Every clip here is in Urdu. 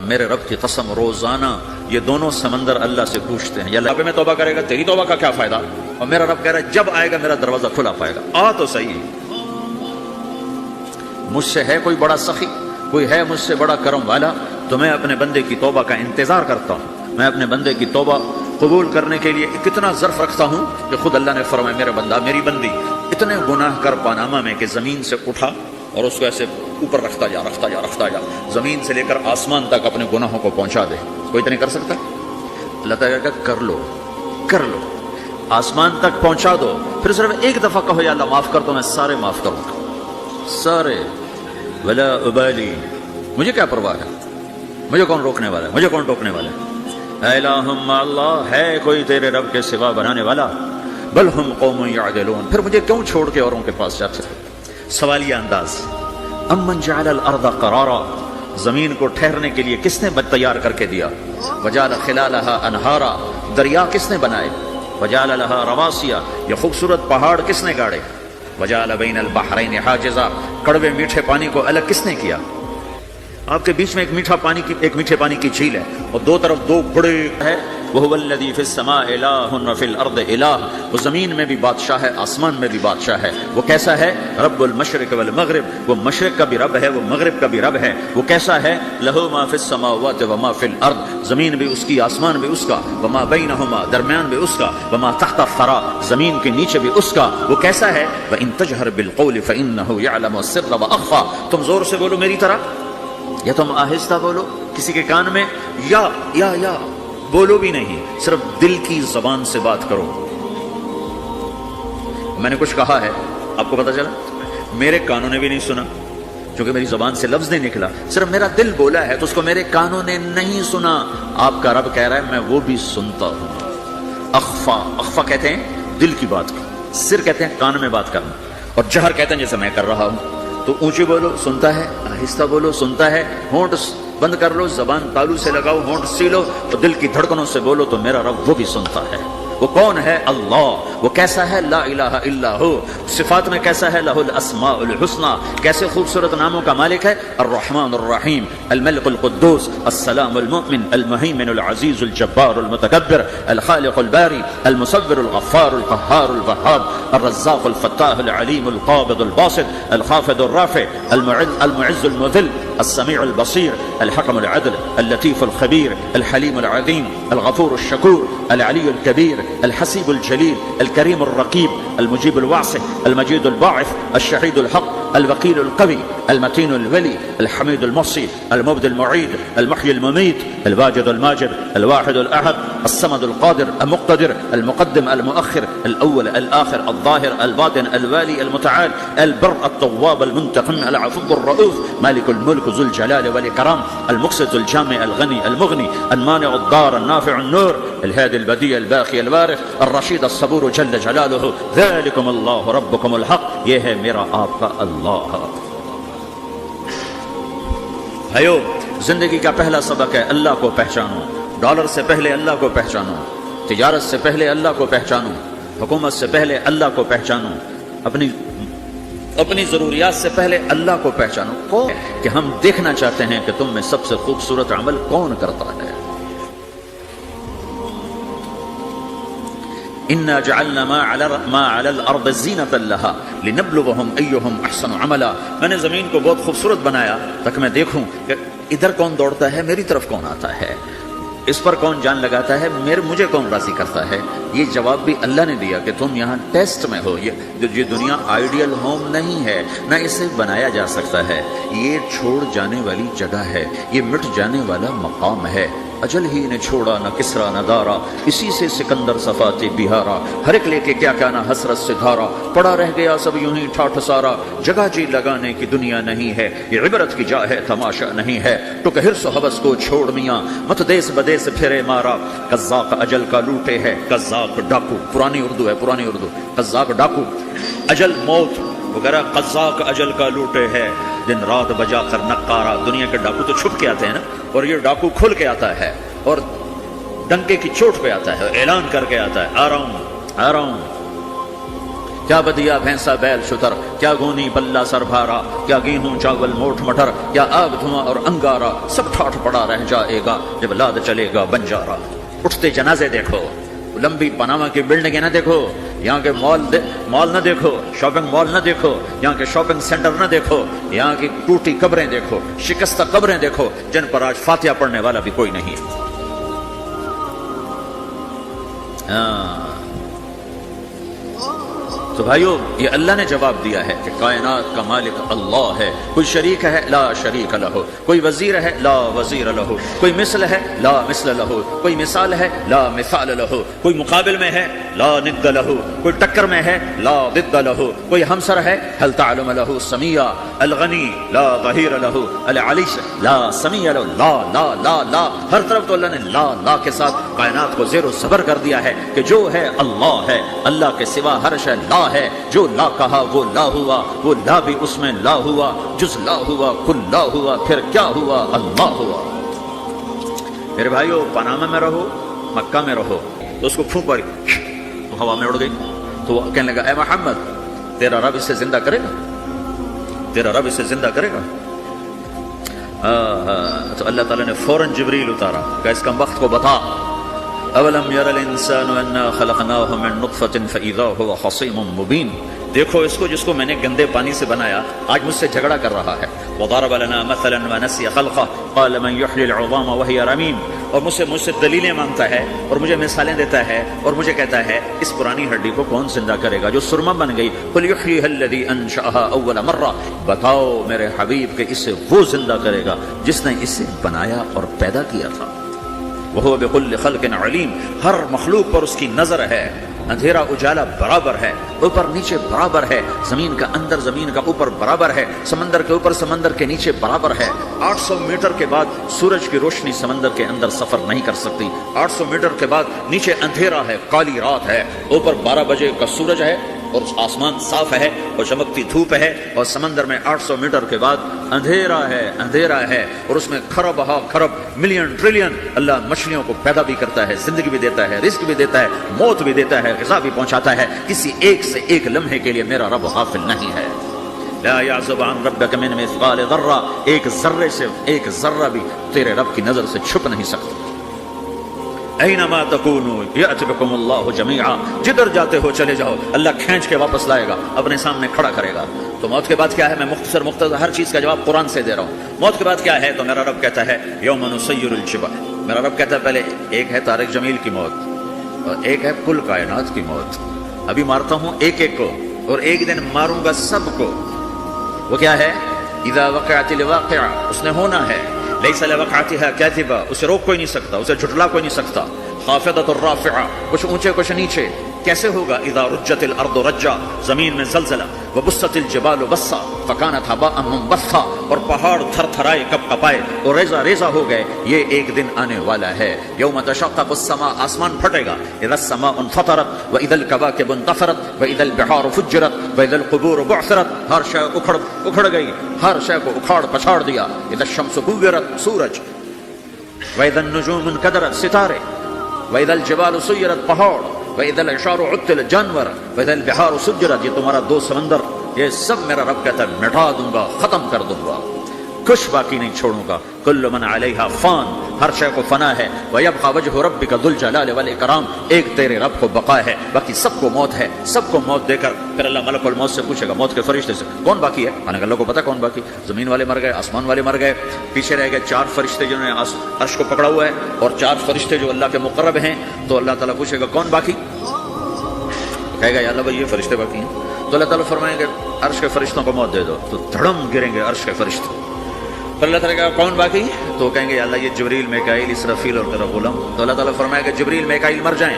میرے رب کی قسم روزانہ یہ دونوں سمندر اللہ سے پوچھتے ہیں، یا اللہ میں توبہ کرے گا تیری توبہ کا کیا فائدہ؟ اور میرا رب کہہ رہا ہے جب آئے گا میرا دروازہ کھلا پائے گا، آ تو صحیح۔ مجھ سے ہے کوئی بڑا سخی، کوئی ہے مجھ سے بڑا کرم والا، تو میں اپنے بندے کی توبہ کا انتظار کرتا ہوں۔ میں اپنے بندے کی توبہ قبول کرنے کے لیے کتنا ظرف رکھتا ہوں کہ خود اللہ نے فرمایا میرا بندہ میری بندی اتنے گناہ کر پاناما میں کہ زمین سے اٹھا اور اس کو ایسے اوپر رکھتا جا زمین سے لے کر آسمان تک اپنے گناہوں کو پہنچا دے، کوئی تو نہیں کر سکتا؟ اللہ تعالیٰ کہ کر لو، آسمان تک پہنچا دو، پھر صرف ایک دفعہ کہو یا اللہ معاف کر دو، میں سارے معاف کروں گا، سارے، ولا ابالی، مجھے کیا پرواہ ہے، مجھے کون روکنے والا ہے، مجھے کون ٹوکنے والا ہے؟ الہم اللہ، ہے کوئی تیرے رب کے سوا بنانے والا؟ بل ہم قوم یعدلون، پھر مجھے کیوں چھوڑ کے اوروں کے پاس جاتے؟ سوالیہ انداز، امن جعل الارض قرارا، زمین کو ٹھہرنے کے لیے کس نے تیار کر کے دیا؟ وجعل خلالها انہارا، دریا کس نے بنائے؟ وجعل لها رواسیا، یہ خوبصورت پہاڑ کس نے گاڑے؟ وجعل بین البحرین حاجزا، کڑوے میٹھے پانی کو الگ کس نے کیا؟ آپ کے بیچ میں ایک میٹھے پانی کی جھیل ہے اور دو طرف دو بڑے ہے، وَهُوَ الَّذِي فِي السَّمَاءِ إِلَٰهٌ وَفِي الْأَرْضِ إِلَٰهٌ، وہ زمین میں بھی بادشاہ ہے، آسمان میں بھی بادشاہ ہے۔ وہ کیسا ہے؟ رب المشرق والمغرب، وہ مشرق کا بھی رب ہے، وہ مغرب کا بھی رب ہے۔ وہ کیسا ہے؟ لَهُ مَا فِي السَّمَاوَاتِ وَمَا فِي الْأَرْضِ، زمین بھی اس کی، آسمان بھی اس کا، وَمَا بَيْنَهُمَا، درمیان بھی اس کا، وَمَا تَحْتَ الثَّرَىٰ، زمین کے نیچے بھی اس کا۔ وہ کیسا ہے؟ وَإِن تَجْهَرْ بِالْقَوْلِ فَإِنَّهُ يَعْلَمُ السِّرَّ وَأَخْفَىٰ، تم زور سے بولو میری طرح یا تم آہستہ بولو کسی کے کان میں، یا بولو بھی نہیں، صرف دل کی زبان سے بات کرو۔ میں نے کچھ کہا ہے، آپ کو پتا چلا؟ میرے کانوں نے بھی نہیں سنا کیونکہ میری زبان سے لفظ نہیں نکلا، صرف میرا دل بولا ہے تو اس کو میرے کانوں نے نہیں سنا۔ آپ کا رب کہہ رہا ہے میں وہ بھی سنتا ہوں۔ اخفا کہتے ہیں دل کی بات کو، سر کہتے ہیں کان میں بات کرنا، اور جہر کہتے ہیں جیسے میں کر رہا ہوں۔ تو اونچی بولو سنتا ہے، آہستہ بولو سنتا ہے، ہونٹ بند کر لو، زبان تالو سے لگاؤ، ہونٹ سی لو، تو دل کی دھڑکنوں سے بولو تو میرا رب وہ بھی سنتا ہے۔ وہ کون ہے؟ اللہ۔ وہ کیسا ہے؟ لا الہ الا ہو۔ صفات میں کیسا ہے؟ لہ الاسماء الحسنى، کیسے خوبصورت ناموں کا مالک ہے؟ الرحمن الرحیم، الملک القدوس، السلام المؤمن، المہیمن العزیز الجبار المتکبر، الخالق الباری، المصور الغفار القہار الوہاب، الرزاق الفتاح العلیم القابض الباسط، الخافض الرافع، المعز المذل، السميع البصير، الحكم العدل، اللطيف الخبير، الحليم العظيم، الغفور الشكور، العلي الكبير، الحسيب الجليل، الكريم الرقيب، المجيب الواسع، المجيد الباعث، الشهيد الحق، الوكيل القوي، المتين الولي، الحميد المحصي، المبدي المعيد، المحيي المميت، الواجد الماجد، الواحد الأحد، الصمد القادر، المقتدر، المقدم المؤخر، الأول الآخر، الظاهر الباطن، الوالي المتعال، البر التواب المنتقم، العفو الرؤوف، مالك الملك ذو الجلال والإكرام، المقسط الجامع الغني المغني، المانع الضار النافع النور، الهادي البديع الباقي الوارث، الرشيد الصبور جل جلاله، ذلكم الله ربكم الحق، یہ ہے میرا آپ کا اللہ۔ بھائیو، زندگی کا پہلا سبق ہے اللہ کو پہچانو۔ ڈالر سے پہلے اللہ کو پہچانو، تجارت سے پہلے اللہ کو پہچانو، حکومت سے پہلے اللہ کو پہچانو، اپنی ضروریات سے پہلے اللہ کو پہچانو۔ کون کہ ہم دیکھنا چاہتے ہیں کہ تم میں سب سے خوبصورت عمل کون کرتا ہے۔ اِنَّا جَعَلْنَا مَا عَلَى الْأَرْضِ زِينَةً لَهَا لِنَبْلُوَهُمْ أَيُّهُمْ أَحْسَنُ عَمَلًا، میں نے زمین کو بہت خوبصورت بنایا تاکہ میں دیکھوں کہ ادھر کون دوڑتا ہے، میری طرف کون آتا ہے، اس پر کون جان لگاتا ہے، مجھے کون راضی کرتا ہے۔ یہ جواب بھی اللہ نے دیا کہ تم یہاں ٹیسٹ میں ہو۔ یہ دنیا آئیڈیل ہوم نہیں ہے، نہ اسے بنایا جا سکتا ہے، یہ چھوڑ جانے والی جگہ ہے، یہ مٹ جانے والا مقام ہے۔ اجل ہی نے چھوڑا نہ کسرا نہ دارا، اسی سے سکندر صفاتے بہارا، ہر ایک لے کے کیا کیا نہ حسرت سے دھارا، پڑا رہ گیا سب یوں ہی ٹھاٹھ سارا، جگہ جی لگانے کی دنیا نہیں ہے، یہ عبرت کی جا ہے تماشا نہیں ہے، تو کہ حرص و حوث کو چھوڑ میاں مت دیس بدیس پھرے مارا، قزاق اجل کا لوٹے ہے، قزاق ڈاکو، پرانی اردو ہے، پرانی اردو، قزاق ڈاکو، اجل موت وغیرہ، قزاق اجل کا لوٹے ہے، دن رات بجا کر نقارا۔ دنیا کے ڈاکو تو چھپ کے آتے ہیں نا، اور یہ ڈاکو کھل کے آتا ہے اور ڈنکے کی چوٹ پہ آتا ہے، اعلان کر کے آتا ہے آ رہا ہوں آ رہا ہوں۔ کیا بدیا بھینسا بیل شتر، کیا گونی بلہ سر بھارا، کیا گیہوں چاول موٹھ مٹر، کیا آگ دھواں اور انگارا، سب ٹھاٹھ پڑا رہ جائے گا جب لاد چلے گا بنجارا۔ اٹھتے جنازے دیکھو، لمبی پاناما کی بلڈنگیں نہ دیکھو، یہاں کے مال نہ دیکھو، شاپنگ مال نہ دیکھو، یہاں کے شاپنگ سینٹر نہ دیکھو، یہاں کی ٹوٹی قبریں دیکھو، شکستہ قبریں دیکھو جن پر آج فاتحہ پڑھنے والا بھی کوئی نہیں۔ تو بھائیو، یہ اللہ نے جواب دیا ہے کہ کائنات کا مالک اللہ ہے، کوئی شریک ہے لا شریک لہ، کوئی وزیر ہے لا وزیر لہ، کوئی مثل ہے لا مثل لہ، کوئی مثال ہے لا مثال لہ، کوئی مقابل میں ہے لا ند لہ، کوئی ٹکر میں ہے لا ضد لہ، کوئی ہمسر ہے هل تعلم لہ سمیہ، الغنی لا ظہیر لہ، العلی لا سمیہ لہ، لا لا لا لا، ہر طرف تو اللہ نے لا لا کے ساتھ کائنات کو زیر و زبر کر دیا ہے کہ جو ہے اللہ ہے، اللہ کے سوا ہر شے لا ہے، جو لا کہا وہ لا ہوا، وہ لا بھی اس میں لا ہوا، جز لا ہوا، کل لا ہوا، پھر کیا ہوا؟ اللہ ہوا۔ میرے بھائیو، پاناما میں رہو، مکہ میں رہو، تو اس کو پھونک پڑی تو ہوا میں اڑ گئی، تو وہ کہنے لگا اے محمد، تیرا رب اسے زندہ کرے گا؟ تیرا رب اسے زندہ کرے گا؟ تو اللہ تعالیٰ نے فوراً جبریل اتارا کہ اس کا وقت کو بتا، اولم یر الانسان انا خلقناہ من نطفۃ فاذا هو خصیم مبین، دیکھو اس کو جس کو میں نے گندے پانی سے بنایا، آج مجھ سے جھگڑا کر رہا ہے۔ وضرب لنا مثلا ونسی خلقہ قال من یحیی العظام وهي رمیم، اور مجھ سے دلیلیں مانگتا ہے اور مجھے مثالیں دیتا ہے اور مجھے کہتا ہے اس پرانی ہڈی کو کون زندہ کرے گا جو سرما بن گئی؟ قل یحییها الذی انشأها اول مرہ، بتاؤ میرے حبیب کہ اسے وہ زندہ کرے گا جس نے اسے بنایا اور پیدا کیا تھا۔ وہ بكل خلق علیم، ہر مخلوق پر اس کی نظر ہے، اندھیرا اجالا برابر ہے، اوپر نیچے برابر ہے، زمین کا اندر زمین کا اوپر برابر ہے، سمندر کے اوپر سمندر کے نیچے برابر ہے۔ 800 میٹر کے بعد سورج کی روشنی سمندر کے اندر سفر نہیں کر سکتی، 800 میٹر کے بعد نیچے اندھیرا ہے، کالی رات ہے، اوپر 12 بجے کا سورج ہے اور آسمان صاف ہے اور چمکتی دھوپ ہے، اور سمندر میں 800 میٹر کے بعد اندھیرا ہے، اور اس میں کھرب ہا کھرب ملین ٹریلین اللہ مچھلیوں کو پیدا بھی کرتا ہے، زندگی بھی دیتا ہے، رزق بھی دیتا ہے، موت بھی دیتا ہے، غذا بھی پہنچاتا ہے۔ کسی ایک سے ایک لمحے کے لیے میرا رب غافل نہیں ہے۔ لا يعزب عن ربك من مثقال ذرہ، ایک ذرے سے ایک ذرہ بھی تیرے رب کی نظر سے چھپ نہیں سکتا۔ اینما تکونوا یأتی بکم اللہ جمیعا، جدھر جاتے ہو چلے جاؤ، اللہ کھینچ کے واپس لائے گا، اپنے سامنے کھڑا کرے گا۔ تو موت کے بعد کیا ہے؟ میں مختصر ہر چیز کا جواب قرآن سے دے رہا ہوں۔ موت کے بعد کیا ہے؟ تو میرا رب کہتا ہے یوم نسیر الجبال، میرا رب کہتا ہے پہلے ایک ہے طارق جمیل کی موت اور ایک ہے کل کائنات کی موت، ابھی مارتا ہوں ایک ایک کو اور ایک دن ماروں گا سب کو۔ وہ کیا ہے؟ اذا وقعت الواقعہ، اس نے ہونا ہے، لیس لوقعتها کاذبہ، اسے روک کوئی نہیں سکتا، اسے جھٹلا کوئی نہیں سکتا۔ خافضۃ الرافعہ، کچھ اونچے کچھ نیچے، کیسے ہوگا؟ اذا رجت الارض رجا، زمین میں زلزلہ، وبست الجبال بسا فکانت هباء منبثا، اور پہاڑ تھر تھرائے کپ کپائے اور ریزہ ریزہ ہو گئے۔ یہ ایک دن آنے والا ہے، یوم تشقق السماء، آسمان پھٹے گا، اذا السماء انفطرت واذا الكواكب انتثرت واذا البحار فجرت واذا القبور بعثرت، ہر شے اکھڑ گئی، ہر شے کو اکھاڑ پچھاڑ دیا۔ اذا الشمس كورت، سورج، واذا النجوم انكدرت، ستارے، واذا الجبال سيرت، پہاڑ، وَإِذَا الْعِشَارُ عُطِّلَتْ، جانور، وَإِذَا الْبِحَارُ سُجِّرَتْ، یہ تمہارا دو سمندر، یہ سب میرا رب کہتا ہے مٹا دوں گا، ختم کر دوں گا، کچھ باقی نہیں چھوڑوں گا۔ کل من علیہا فان، ہر شے کو فنا ہے، وَيَبْقَى وَجْهُ رَبِّكَ ذُو الْجَلَالِ وَالْإِكْرَامِ، ایک تیرے رب کو بقا ہے، باقی سب کو موت ہے، سب کو موت دے کر پھر اللہ ملک الموت سے پوچھے گا، موت کے فرشتے سے کون باقی ہے؟ اللہ کو پتا کون باقی، زمین والے مر گئے، آسمان والے مر گئے، پیچھے رہ گئے 4 فرشتے جنہوں نے عرش کو پکڑا ہوا ہے اور 4 فرشتے جو اللہ کے مقرب ہیں۔ تو اللہ تعالیٰ پوچھے گا کون باقی؟ کہے گا یا اللہ بھائی یہ فرشتے باقی ہیں۔ تو اللہ تعالیٰ فرمائیں گے عرش کے فرشتوں کو موت دے دو، تو دھڑم گریں گے عرش کے فرشتے۔ پھر اللہ تعالیٰ کہا کون باقی؟ تو کہیں گے یا اللہ یہ جبریل میکائیل اسرافیل اور تیرا غلام۔ تو اللہ تعالیٰ فرمائے گا جبریل میکائیل مر جائیں،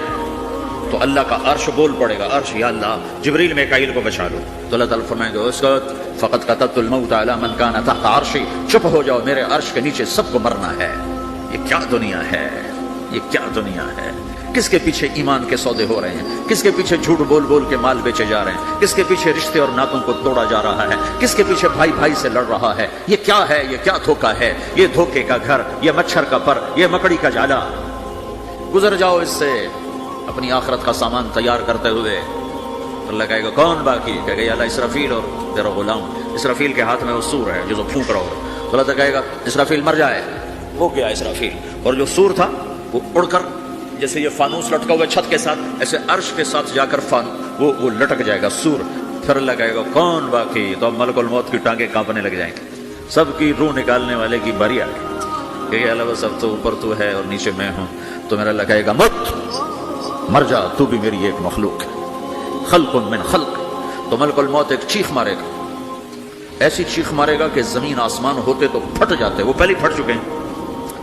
تو اللہ کا عرش بول پڑے گا، عرش یا اللہ جبریل میکائیل کو بچا لو۔ تو اللہ تعالیٰ فرمائیں گے اس وقت فقط قتلت الموت علی من کان تحت عرشی، چپ ہو جاؤ، میرے عرش کے نیچے سب کو مرنا ہے۔ یہ کیا دنیا ہے، یہ کیا دنیا ہے؟ کس کے پیچھے ایمان کے سودے ہو رہے ہیں، کس کے پیچھے جھوٹ بول بول کے مال بیچے جا رہے ہیں، کس کے پیچھے رشتے اور ناتوں کو توڑا جا رہا ہے، کس کے پیچھے بھائی بھائی سے لڑ رہا ہے۔ یہ کیا ہے، یہ کیا دھوکہ ہے، یہ دھوکے کا گھر، یہ مچھر کا پر، یہ مکڑی کا جالا۔ گزر جاؤ اس سے اپنی آخرت کا سامان تیار کرتے ہوئے۔ اللہ کہے گا کون باقی؟ کہے گا یا اللہ اسرافیل اور تیرا غلام. اسرافیل کے ہاتھ میں وہ سور ہے جو پھونک رہا ہوگا. تو اللہ کہے گا اسرافیل مر جائے. وہ کیا اسرافیل؟ اور جو سور تھا وہ اڑ کر جیسے یہ فانوس لٹکا ہوا چھت کے ساتھ ایسے عرش کے ساتھ جا کر وہ لٹک جائے گا سور. پھر اللہ کہے گا کون باقی؟ تو اب ملک الموت کی ٹانگیں کانپنے لگ جائیں گے. سب کی روح نکالنے والے کی باری آ گئی کہ اللہ بس اب تو اوپر تو ہے اور نیچے میں ہوں. تو میرا اللہ کہے گا مت، مر جا، تو بھی میری ایک مخلوق ہے، خلق من خلق. تو ملک الموت ایک چیخ مارے گا، ایسی چیخ مارے گا کہ زمین آسمان ہوتے تو پھٹ جاتے. وہ پہلے پھٹ چکے ہیں.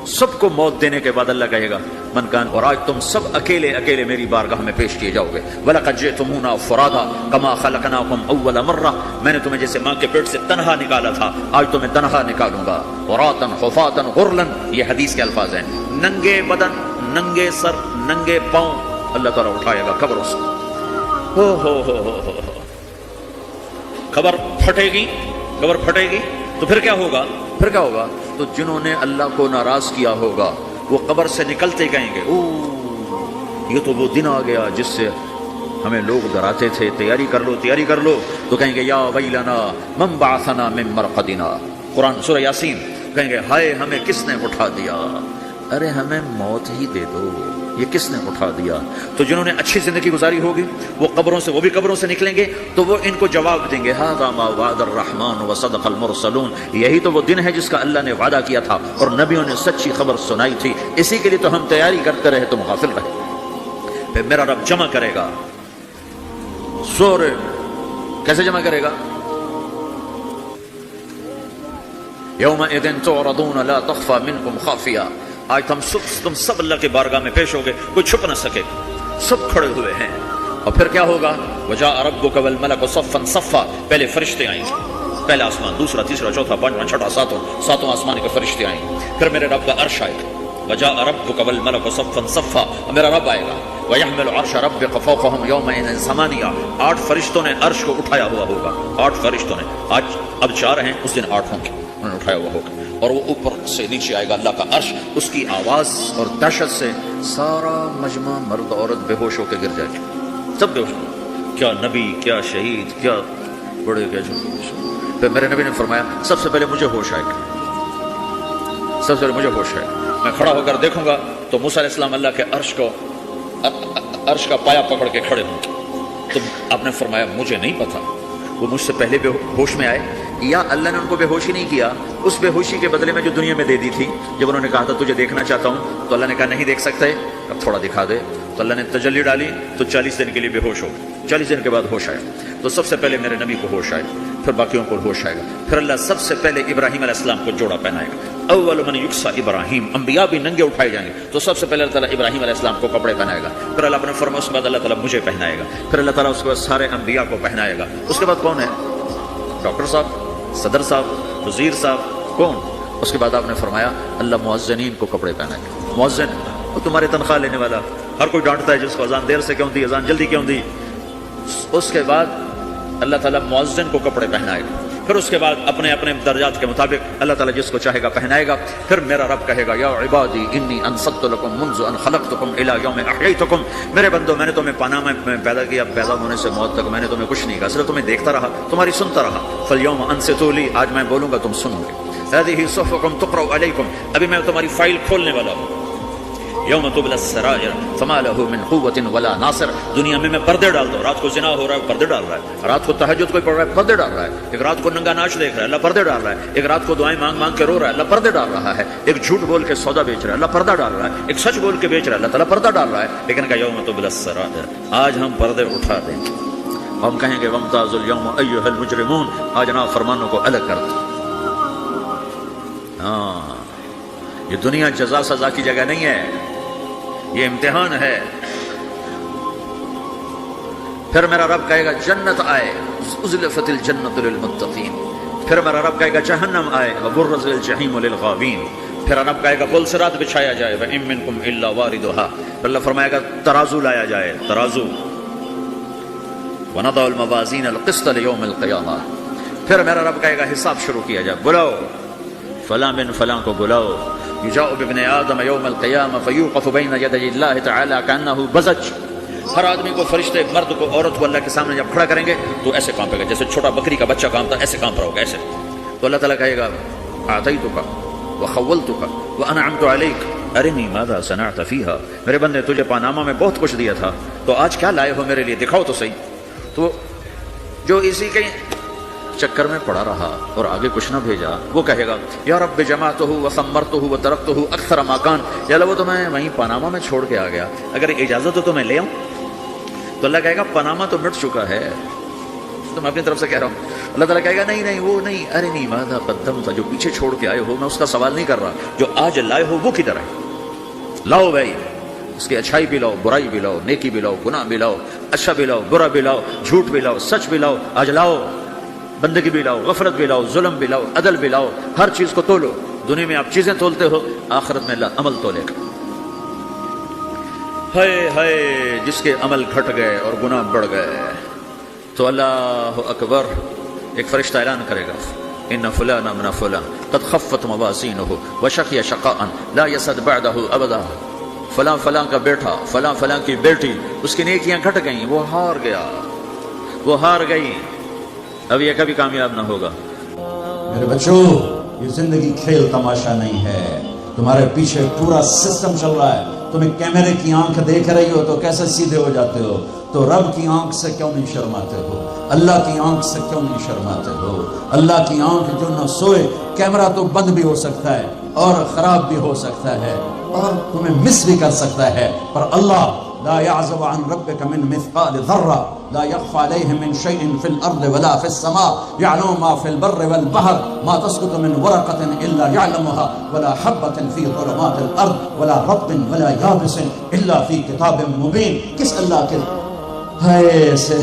سب کو موت دینے کے بعد اللہ کہے گا من کان، اور آج تم سب اکیلے اکیلے میری بارگاہ میں پیش کیے جاؤ گے. وَلَقَدْ جِئْتُمُونَا فُرَادًا كَمَا خَلَقْنَاكُمْ أَوَّلَ مَرَّةٍ. میں نے تمہیں جیسے ماں کے پیٹ سے تنہا نکالا تھا آج تمہیں تنہا نکالوں گا. عُرَاةً حُفَاةً غُرْلًا، یہ حدیث کے الفاظ ہیں. ننگے بدن، ننگے سر، ننگے پاؤں اللہ تعالیٰ اٹھائے گا قبروں سے. ہو خبر پھٹے گی. خبر پھٹے گی تو پھر کیا ہوگا؟ پھر کیا ہوگا؟ تو جنہوں نے اللہ کو ناراض کیا ہوگا وہ قبر سے نکلتے کہیں گے یہ تو وہ دن آ گیا جس سے ہمیں لوگ ڈراتے تھے، تیاری کر لو تیاری کر لو. تو کہیں گے یا ویلنا من بعثنا من مرقدنا. قرآن سورہ یاسین. کہیں گے ہائے ہمیں کس نے اٹھا دیا. ارے ہمیں موت ہی دے دو، یہ کس نے اٹھا دیا. تو جنہوں نے اچھی زندگی گزاری ہوگی وہ بھی قبروں سے نکلیں گے تو وہ ان کو جواب دیں گے ھذا ما وعد الرحمن وصدق المرسلون. یہی تو وہ دن ہے جس کا اللہ نے وعدہ کیا تھا اور نبیوں نے سچی خبر سنائی تھی. اسی کے لیے تو ہم تیاری کرتے رہے، تم غافل رہے. پھر میرا رب جمع کرے گا. سورہ کیسے جمع کرے گا؟ یومئذ تعرضون لا تخفى منکم خافیہ. آج تم سب اللہ کے بارگاہ میں پیش ہوگے، کوئی چھپ نہ سکے، سب کھڑے ہوئے ہیں. اور پھر کیا ہوگا؟ وجاء ربک والملک صفا صفا. پہلے فرشتے آئیں گے، پہلا آسمان، دوسرا، تیسرا، چوتھا، پانچواں، چھٹا، ساتواں آسمان کے فرشتے آئیں گے. پھر میرے رب کا عرش آئے گا. وجاء ربک والملک صفا صفا. میرا رب آئے گا. ویحمل عرش ربک فوقہم یومئذ ثمانیہ. 8 فرشتوں نے عرش کو اٹھایا ہوا ہوگا. 8 فرشتوں نے. آج اب 4 ہیں، اس دن 8 ہوں گے، انہوں نے اٹھایا ہوا ہوگا. اور وہ اوپر سے نیچے آئے گا اللہ کا عرش. اس کی آواز اور دہشت سے سارا مجمع مرد عورت بے ہوش ہو کے گر جائے گا. سب بے ہوش. کیا نبی، کیا شہید، کیا بڑے، کیا چھوٹے. پھر میرے نبی نے فرمایا سب سے پہلے مجھے ہوش آئے گا. سب سے پہلے مجھے ہوش ہے. میں کھڑا ہو کر دیکھوں گا تو موسیٰ علیہ السلام اللہ کے عرش کا پایا پکڑ کے کھڑے ہوں گے. تو آپ نے فرمایا مجھے نہیں پتا وہ مجھ سے پہلے بے ہوش میں آئے یا اللہ نے ان کو بے ہوشی نہیں کیا. اس بے ہوشی کے بدلے میں جو دنیا میں دے دی تھی، جب انہوں نے کہا تھا تجھے دیکھنا چاہتا ہوں تو اللہ نے کہا نہیں دیکھ سکتے، اب تھوڑا دکھا دے. تو اللہ نے تجلی ڈالی تو 40 دن کے لیے بے ہوش ہو. 40 دن کے بعد ہوش آیا. تو سب سے پہلے میرے نبی کو ہوش آئے، پھر باقیوں کو ہوش آئے گا. پھر اللہ سب سے پہلے ابراہیم علیہ السلام کو جوڑا پہنائے گا. اول من یکسا ابراہیم. انبیاء بھی ننگے اٹھائے جائیں گے تو سب سے پہلے اللہ تعالیٰ ابراہیم علیہ السلام کو کپڑے پہنائے گا. پھر اللہ اپنے فرما اس کے بعد اللہ تعالیٰ مجھے پہنائے گا. پھر اللہ تعالیٰ اس کے بعد سارے انبیاء کو پہنائے گا. اس کے بعد کون ہے؟ ڈاکٹر صاحب، صدر صاحب، وزیر صاحب، کون؟ اس کے بعد آپ نے فرمایا اللہ مؤذنین کو کپڑے پہنائے گا. مؤذن وہ تمہارے تنخواہ لینے والا. ہر کوئی ڈانٹتا ہے جس کو اذان دیر سے کیوں دی، اذان جلدی کیوں دی. اس کے بعد اللہ تعالیٰ مؤذن کو کپڑے پہنائے گا. پھر اس کے بعد اپنے اپنے درجات کے مطابق اللہ تعالیٰ جس کو چاہے گا پہنائے گا. پھر میرا رب کہے گا یا عبادی انی انصت لکم منذ ان خلقتکم الی یوم احییتکم. میرے بندو میں نے تمہیں پاناما میں پیدا کیا، پیدا ہونے سے موت تک میں نے تمہیں کچھ نہیں کہا، صرف تمہیں دیکھتا رہا، تمہاری سنتا رہا. فالیوم انصتوا لی. آج میں بولوں گا تم سنو گے. هذه صحفکم تقرأ علیکم. ابھی میں تمہاری فائل کھولنے والا ہوں. یوم تبلی السرائر فما له من قوت ولا ناصر. دنیا میں پردے ڈالتا ہوں. رات کو زنا ہو رہا ہے، پردے ڈال رہا ہے. رات کو تہجد کوئی پڑھ رہا ہے، پردے ڈال رہا ہے. ایک رات کو ننگا ناچ دیکھ رہا ہے، اللہ پردے ڈال رہا ہے. ایک رات کو دعائیں مانگ مانگ کے رو رہا ہے، اللہ پردے ڈال رہا ہے. ایک جھوٹ بول کے سودا بیچ رہا ہے، اللہ پردہ ڈال رہا ہے. ایک سچ بول کے بیچ رہا ہے، اللہ تعالیٰ پردہ ڈال رہا ہے. لیکن کہ یوم تبلی السرائر، آج ہم پردے اٹھا دیں گے. ہم کہیں گے وامتازوا اليوم ایھا المجرمون. آج نافرمانوں کو الگ کر دو. ہاں، یہ دنیا جزا سزا کی جگہ نہیں ہے، یہ امتحان ہے. پھر میرا رب کہے گا جنت آئے، ازلفت الجنت للمتقین. پھر میرا رب کہے گا جہنم آئے، وبرزت الجحیم للغاوین. پھر رب کہے گا پل صراط بچھایا جائے، وَإِن مِّنكُمْ إِلَّا وَارِدُهَا. پھر اللہ فرمائے گا ترازو لایا جائے، ترازو. وَنَضَعُ الْمَوَازِينَ الْقِسْطَ لِيَوْمِ الْقِيَامَةِ. پھر میرا رب کہے گا حساب شروع کیا جائے، بلاؤ فلاں بن فلاں کو بلاؤ. یجاء بابن آدم یوم القیامہ فیوقف بین یدی اللہ تعالی کأنہ بزج. ہر آدمی کو، فرشتے، مرد کو، عورت کو اللہ کے سامنے جب کھڑا کریں گے تو ایسے کانپے گا جیسے چھوٹا بکری کا بچہ کانپتا، ایسے کانپ رہا ہوگا ایسے. تو اللہ تعالیٰ کہے گا اعطیتک وخولتک وانعمت علیک ارنی ماذا صنعت فیہا، میرے بندے تجھے پاناما میں بہت کچھ دیا تھا تو آج کیا لائے ہو میرے لیے، دکھاؤ تو صحیح. تو جو اسی کے چکر میں پڑا رہا اور آگے کچھ نہ بھیجا وہ کہے گا یا رب جمعتہ وثمرتہ وترکتہ اکثر ما کان، یا اللہ وہ تو میں وہیں پاناما میں چھوڑ کے آ گیا، اگر اجازت ہو تو میں لے آؤں. تو اللہ کہے گا پاناما تو مٹ چکا ہے، تو میں اپنی طرف سے کہہ رہا ہوں. اللہ تعالیٰ کہے گا نہیں نہیں وہ نہیں، ارنی ماذا قدمت، جو پیچھے چھوڑ کے آئے ہو میں اس کا سوال نہیں کر رہا، جو آج لائے ہو وہ کدھر ہے، لاؤ بھائی اس کی اچھائی بھی لاؤ، برائی بھی لاؤ، نیکی بھی لاؤ، گناہ بھی لاؤ، اچھا بھی لاؤ، برا بھی لاؤ، جھوٹ بھی لاؤ، سچ بھی لاؤ، آج لاؤ، بندگی بھی لاؤ، غفلت بھی لاؤ، ظلم بھی لاؤ، عدل بھی لاؤ، ہر چیز کو تولو. دنیا میں آپ چیزیں تولتے ہو، آخرت میں اللہ عمل تولے گا. ہائے ہائے جس کے عمل گھٹ گئے اور گناہ بڑھ گئے تو اللہ اکبر، ایک فرشتہ اعلان کرے گا ان فلان من فلان قد خفت موازینہ وشقی شقاء لا یسد بعدہ ابدا، فلاں فلاں کا بیٹا، فلاں فلاں کی بیٹی، اس کی نیکیاں گھٹ گئیں، وہ ہار گیا، وہ ہار گئی، اب یہ کبھی کامیاب نہ ہوگا. میرے بچوں، یہ زندگی کھیل تماشا نہیں ہے، تمہارے پیچھے پورا سسٹم چل رہا ہے. تمہیں کیمرے کی آنکھ دیکھ رہی ہو تو کیسے سیدھے ہو جاتے ہو؟ تو رب کی آنکھ سے کیوں نہیں شرماتے ہو؟ اللہ کی آنکھ سے کیوں نہیں شرماتے ہو؟ اللہ کی آنکھ جو نہ سوئے، کیمرہ تو بند بھی ہو سکتا ہے اور خراب بھی ہو سکتا ہے اور تمہیں مس بھی کر سکتا ہے، پر اللہ لا يعزب عن ربك من مثقال ذرة لا يخفى عليه من شيء في الأرض ولا في السماء يعلم ما في البر والبحر ما تسقط من ورقة إلا يعلمها ولا حبة في ظلمات الأرض ولا رطب ولا يابس إلا في كتاب مبين. کس اللہ کے ہے سے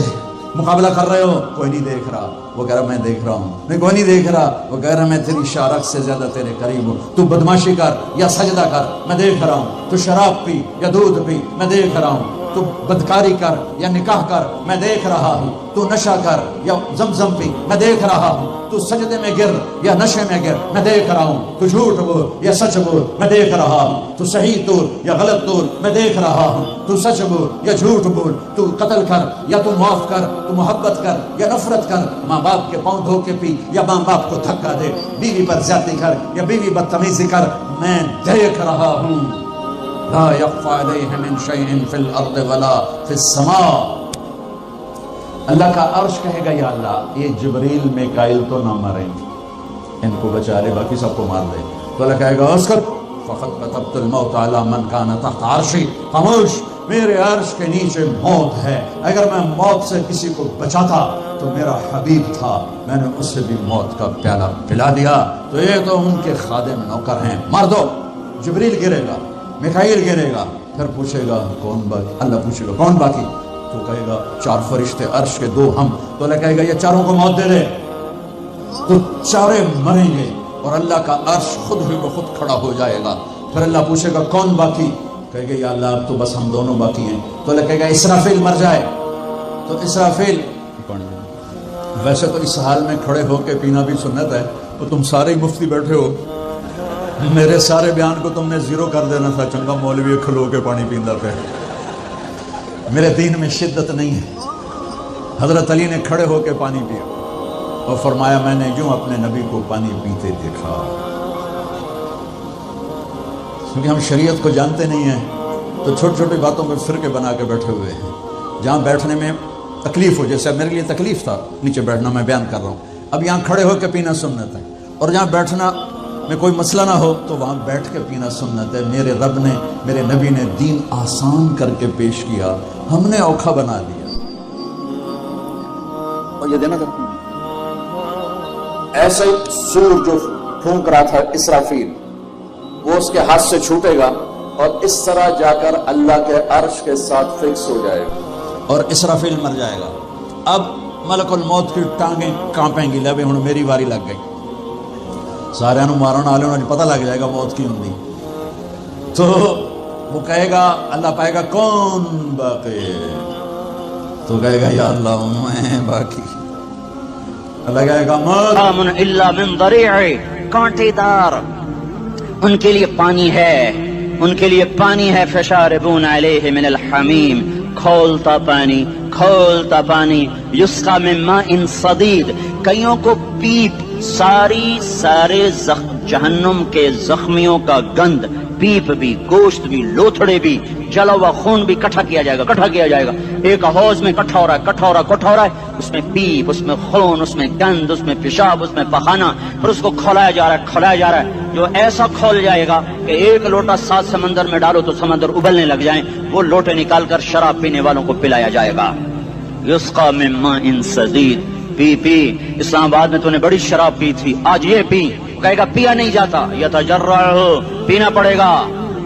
مقابلہ کر رہے ہو؟ کوئی نہیں دیکھ رہا، وہ کہہ رہا میں دیکھ رہا ہوں. میں کوئی نہیں دیکھ رہا، وہ کہہ رہا میں تیری شارک سے زیادہ تیرے قریب ہوں. تو بدماشی کر یا سجدہ کر، میں دیکھ رہا ہوں. تو شراب پی یا دودھ پی، میں دیکھ رہا ہوں. تو بدکاری کر یا نکاح کر، میں دیکھ رہا ہوں. تو نشہ کر یا زمزم پی، میں دیکھ رہا ہوں. تو سجدے میں گر یا نشے میں گر، میں دیکھ رہا ہوں. تو جھوٹ بول یا سچ بول، میں دیکھ رہا ہوں. تو صحیح طور یا غلط طور، میں دیکھ رہا ہوں. تو سچ بول یا جھوٹ بول، تو قتل کر یا تو معاف کر، تو محبت کر یا نفرت کر، ماں باپ کے پاؤں دھو کے پی یا ماں باپ کو دھکا دے، بیوی پر زیادتی کر یا بیوی بدتمیزی کر، میں دیکھ رہا ہوں. لا يخفى عليه من شيء في الارض ولا في السماء. اللہ کا عرش کہے گا یا اللہ یہ جبریل میکائیل تو نہ مریں، ان کو بچا لے، باقی سب کو مار دے. تو اللہ کہے گا اسکت فقط كتبت الموت على من كان تحت عرشی. خاموش، میرے عرش کے نیچے موت ہے. اگر میں موت سے کسی کو بچاتا تو میرا حبیب تھا، میں نے اسے بھی موت کا پیالہ پلا دیا. تو یہ تو ان کے خادم نوکر ہیں، مار دو. جبریل گرے گا، میکائیل گرے گا، پھر پوچھے گا کون باقی؟ اللہ پوچھے گا کون باقی؟ تو کہے گا 4 فرشتے عرش کے 2 ہم. تو اللہ کہے گا یہ چاروں کو موت دے دے. تو چارے مریں گے اور اللہ کا عرش خود ہی بخود کھڑا ہو جائے گا. پھر اللہ پوچھے گا کون باقی؟ کہے گا یا اللہ اب تو بس ہم دونوں باقی ہیں. تو اللہ کہے گا اسرافیل مر جائے. تو اسرافیل، ویسے تو اس حال میں کھڑے ہو کے پینا بھی سنت ہے، تو تم سارے ہی مفتی بیٹھے ہو، میرے سارے بیان کو تم نے زیرو کر دینا تھا. چنگا مولوی کھلو کے پانی پیندا پہ. میرے دین میں شدت نہیں ہے. حضرت علی نے کھڑے ہو کے پانی پیا اور فرمایا میں نے یوں اپنے نبی کو پانی پیتے دیکھا. کیونکہ ہم شریعت کو جانتے نہیں ہیں تو چھوٹی چھوٹی باتوں میں فرقے بنا کے بیٹھے ہوئے ہیں. جہاں بیٹھنے میں تکلیف ہو، جیسے میرے لیے تکلیف تھا نیچے بیٹھنا، میں بیان کر رہا ہوں. اب یہاں کھڑے ہو کے پینا سنت ہے، اور جہاں بیٹھنا میں کوئی مسئلہ نہ ہو تو وہاں بیٹھ کے پینا سنت ہے. میرے رب نے، میرے نبی نے دین آسان کر کے پیش کیا، ہم نے اوکھا بنا دیا. اور یہ دینا تھا ایسے سور جو پھونک رہا تھا اسرافیل، وہ اس کے ہاتھ سے چھوٹے گا اور اس طرح جا کر اللہ کے عرش کے ساتھ فکس ہو جائے گا اور اسرافیل مر جائے گا. اب ملک الموت کی ٹانگیں کانپیں گی، لے ہن میری واری لگ گئی، سارے مارن والے انہیں پتہ لگ جائے گا موت کی ہوں. تو وہ کہے گا، اللہ پائے گا کون باقی ہے؟ تو کہے گا یا اللہ میں باقی. اللہ کہے گا من الا من ضریع، کانٹے دار، ان کے لیے پانی ہے، ان کے لیے پانی ہے. فشاربون علیہ من الحمیم، کھولتا پانی یسقا من ماء صدید، کئیوں کو پیپ، سارے جہنم کے زخمیوں کا گند، پیپ بھی، گوشت بھی، لوتھڑے بھی، جلا ہوا خون بھی اکٹھا کیا جائے گا، ایک حوض میں اکٹھا ہو رہا ہے، اس میں پیپ، اس میں خون، اس میں گند، اس میں پیشاب، اس میں پخانہ، اور اس کو کھولایا جا رہا ہے، جو ایسا کھول جائے گا کہ ایک لوٹا 7 سمندر میں ڈالو تو سمندر ابلنے لگ جائیں، وہ لوٹے نکال کر شراب پینے والوں کو پلایا جائے گا۔ یسقا من ماء صدید، پی اسلام آباد میں تو نے بڑی شراب پی تھی، آج یہ پی، کہے گا پیا نہیں جاتا، یتجرعہ، پینا پڑے گا،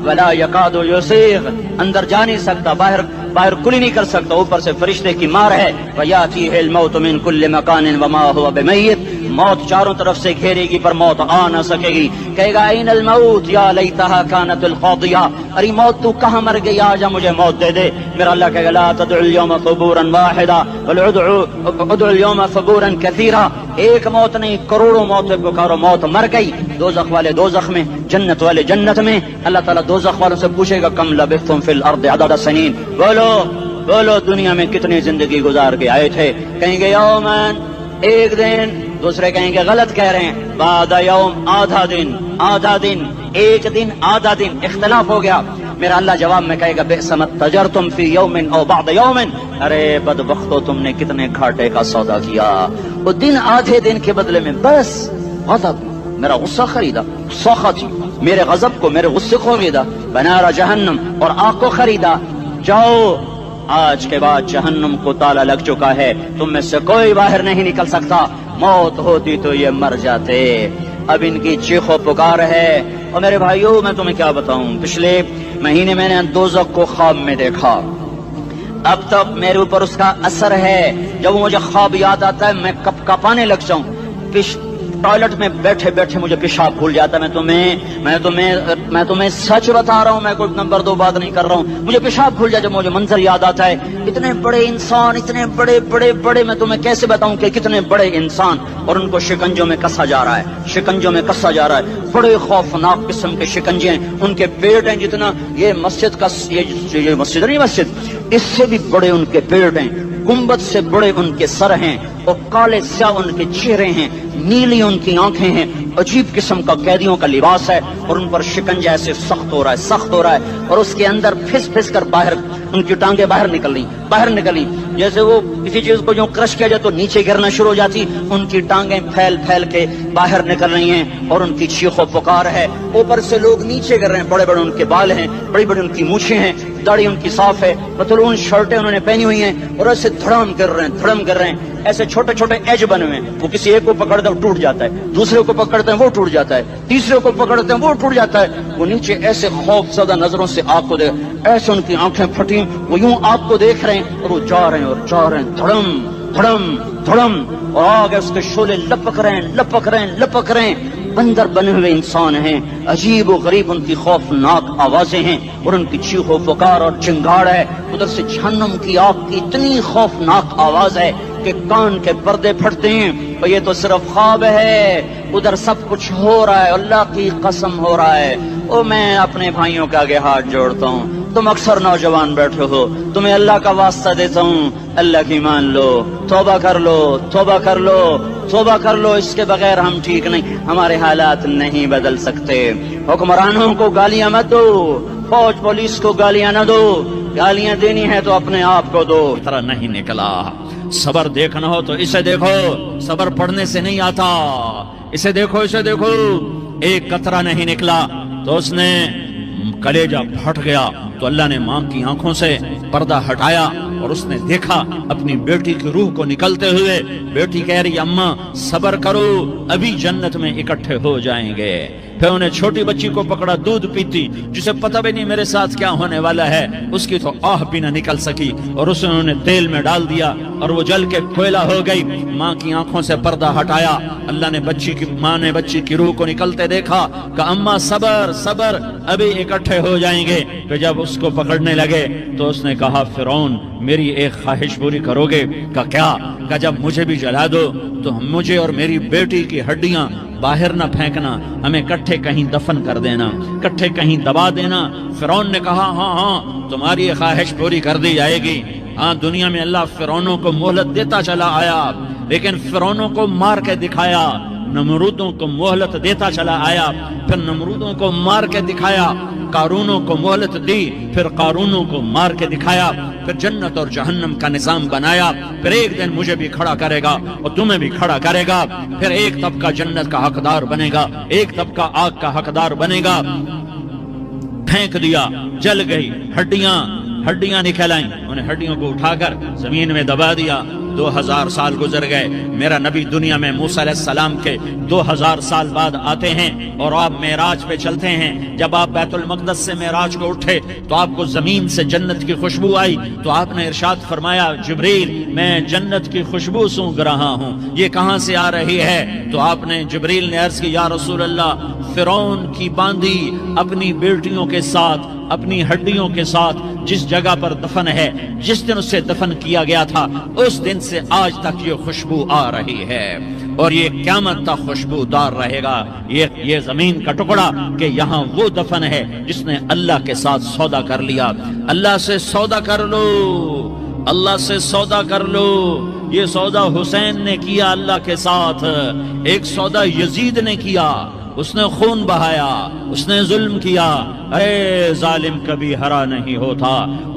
ولا یکاد یسیغ، اندر جا نہیں سکتا، باہر کلی نہیں کر سکتا، اوپر سے فرشتے کی مار ہے، ویاتیہ الموت من کل مکان وما هو بمیت، موت چاروں طرف سے گھیرے گی پر موت آ نہ سکے گی، کہے گا این الموت یا لیتہا کانت القاضیہ، ارے موت تو کہاں مر گئی، آجا مجھے موت دے دے، میرا اللہ کہے گا لا تدعو اليوم ثبورا واحدا بل ادعو اليوم ثبورا کثیرا، ایک موت نہیں کروڑوں موتیں پکارو، موت مر گئی، دوزخ والے دوزخ میں، جنت والے جنت میں، اللہ تعالیٰ دوزخ والوں سے پوچھے گا کم لبثتم فی الارض عدد سنین، بولو دنیا میں کتنی زندگی گزار کے آئے تھے، کہیں گے یومن، ایک دن، دوسرے کہیں گے غلط کہہ رہے ہیں، بعد یوم، آدھا دن، ایک دن، آدھا دن، اختلاف ہو گیا، میرا اللہ جواب میں کہے گا بئس ما تجرتم فی یوم او بعد یوم، ارے بدبختو تم نے کتنے گھاٹے کا سودا کیا، وہ دن آدھے دن کے بدلے میں بس غضب، میرا غصہ خریدا، سخط میرے غضب کو، میرے غصے کو خریدا، بنار جہنم، اور آگ کو خریدا، جاؤ آج کے بعد جہنم کو تالا لگ چکا ہے، تم میں سے کوئی باہر نہیں نکل سکتا، موت ہوتی تو یہ مر جاتے، اب ان کی چیخ و پکار ہے۔ اور میرے بھائیوں میں تمہیں کیا بتاؤں، پچھلے مہینے میں نے دوزخ کو خواب میں دیکھا، اب تک میرے اوپر اس کا اثر ہے، جب مجھے خواب یاد آتا ہے میں کپ کپانے لگ جاؤں، ٹوائلٹ میں بیٹھے بیٹھے مجھے پیشاب بھول جاتا ہے، میں تمہیں سچ بتا رہا ہوں، میں کوئی نمبر 2 بات نہیں کر رہا ہوں، مجھے پیشاب بھول جاتا ہے جب مجھے منظر یاد آتا ہے، اتنے بڑے انسان، اتنے بڑے میں تمہیں کیسے بتاؤں کہ کتنے بڑے انسان، اور ان کو شکنجوں میں کسا جا رہا ہے، بڑے خوفناک قسم کے شکنجے ہیں، ان کے پیٹ ہیں جتنا یہ مسجد کا، یہ مسجد نہیں، مسجد اس سے بھی بڑے ان کے پیٹ ہیں، گنبد سے بڑے ان کے سر ہیں، اور کالے سیاہ ان کے چہرے ہیں، نیلی ان کی آنکھیں ہیں، عجیب قسم کا قیدیوں کا لباس ہے، اور ان پر شکنجہ ایسے سخت ہو رہا ہے، اور اس کے اندر پھس کر باہر ان کی ٹانگیں باہر نکلی، جیسے وہ کسی چیز کو جو کرش کیا جائے تو نیچے گرنا شروع ہو جاتی، ان کی ٹانگیں پھیل کے باہر نکل رہی ہیں، اور ان کی چیخ و پکار ہے، اوپر سے لوگ نیچے گر رہے ہیں، بڑے ان کے بال ہیں، بڑی ان کی مونچھیں ہیں، داڑھی ان کی صاف ہے، پتلون شرٹیں انہوں نے پہنی ہوئی ہیں، اور ایسے دھڑم کر رہے ہیں، ایسے چھوٹے ایج بنے ہوئے ہیں، وہ کسی ایک کو پکڑتے ہیں ٹوٹ جاتا ہے، دوسرے کو پکڑتے ہیں وہ ٹوٹ جاتا ہے، تیسرے کو پکڑتے ہیں وہ ٹوٹ جاتا ہے، وہ نیچے ایسے خوف زدہ نظروں سے آگ کو دیکھ، ایسے ان کی آنکھیں پھٹی، وہ یوں آگ کو دیکھ رہے ہیں، اور وہ جا رہے ہیں، دھڑم، اور آگ اس کے شعلے لپک رہے ہیں، بندر بنے ہوئے انسان ہیں، عجیب و غریب ان کی خوفناک آوازیں ہیں، اور ان کی چیخ و پکار اور چنگاڑ ہے، ادھر سے جہنم کی آگ کی اتنی خوفناک آواز ہے کہ کان کے پردے پھٹتے ہیں، اور یہ تو صرف خواب ہے، ادھر سب کچھ ہو رہا ہے، اللہ کی قسم ہو رہا ہے۔ اور میں اپنے بھائیوں کے آگے ہاتھ جوڑتا ہوں، تم اکثر نوجوان بیٹھے ہو، تمہیں اللہ کا واسطہ دیتا ہوں، اللہ کی مان لو، توبہ کر لو، اس کے بغیر ہم ٹھیک نہیں، ہمارے حالات نہیں بدل سکتے۔ حکمرانوں کو گالیاں مت دو، فوج پولیس کو گالیاں نہ دو، گالیاں دینی ہے تو اپنے آپ کو دو۔ طرح نہیں نکلا، صبر دیکھنا ہو تو اسے دیکھو، صبر پڑھنے سے نہیں آتا، اسے دیکھو، ایک قطرہ نہیں نکلا تو اس نے کلیجہ پھٹ گیا، تو اللہ نے ماں کی آنکھوں سے پردہ ہٹایا، اور اس نے دیکھا اپنی بیٹی کی روح کو نکلتے ہوئے، بیٹی کہہ رہی اماں صبر کرو، ابھی جنت میں اکٹھے ہو جائیں گے۔ پھر انہیں چھوٹی بچی کو پکڑا، دودھ پیتی، جسے پتہ بھی نہیں میرے ساتھ کیا ہونے والا ہے، اس کی تو آہ بھی نہ نکل سکی، اور اسے انہوں نے تیل میں ڈال دیا، اور وہ جل کے کوئلہ ہو گئی۔ ماں کی آنکھوں سے پردہ ہٹایا، اللہ نے ماں نے بچی کی روح کو نکلتے دیکھا کہ اماں صبر، ابھی اکٹھے ہو جائیں گے۔ پھر جب اس کو پکڑنے لگے تو اس نے کہا فرعون میری ایک خواہش پوری کرو گے؟ کہ کیا؟ کہ جب مجھے بھی جلا دو تو مجھے اور میری بیٹی کی ہڈیاں باہر نہ پھینکنا، ہمیں کٹھے کہیں دفن کر دینا، کٹھے کہیں دبا دینا۔ فرعون نے کہا ہاں تمہاری یہ خواہش پوری کر دی جائے گی۔ ہاں دنیا میں اللہ فرعونوں کو مہلت دیتا چلا آیا، لیکن فرعونوں کو مار کے دکھایا۔ نمرودوں کو مہلت دیتا چلا آیا، پھر نمرودوں کو مار کے دکھایا۔ قارونوں کو مہلت دی، پھر قارونوں کو مار کے دکھایا۔ پھر جنت اور جہنم کا نظام بنایا۔ پھر ایک دن مجھے بھی کھڑا کرے گا اور تمہیں بھی کھڑا کرے گا۔ پھر ایک طبقہ جنت کا حقدار بنے گا، ایک طبقہ آگ کا حقدار بنے گا۔ پھینک دیا، جل گئی، ہڈیاں نکل آئیں، انہیں ہڈیوں کو اٹھا کر زمین میں دبا دیا۔ 2000 سال گزر گئے، میرا نبی دنیا میں موسیٰ علیہ السلام کے 2000 سال بعد آتے ہیں اور آپ معراج پہ چلتے ہیں۔ جب آپ بیت المقدس سے معراج کو اٹھے تو آپ کو زمین سے جنت کی خوشبو آئی، تو آپ نے ارشاد فرمایا جبریل میں جنت کی خوشبو سونگ رہا ہوں، یہ کہاں سے آ رہی ہے؟ تو آپ نے جبریل نے عرض کی یا رسول اللہ، فرعون کی باندھی اپنی بیٹیوں کے ساتھ، اپنی ہڈیوں کے ساتھ جس جگہ پر دفن ہے، جس دن اسے دفن کیا گیا تھا، اس دن سے آج تک یہ خوشبو آ رہی ہے اور یہ قیامت تک خوشبو دار رہے گا۔ یہ زمین کا ٹکڑا کہ یہاں وہ دفن ہے جس نے اللہ کے ساتھ سودا کر لیا۔ اللہ سے سودا کر لو، اللہ سے سودا کر لو۔ یہ سودا حسین نے کیا اللہ کے ساتھ، ایک سودا یزید نے کیا، اس نے خون بہایا، اس نے ظلم کیا۔ اے ظالم کبھی ہرا نہیں ہوتا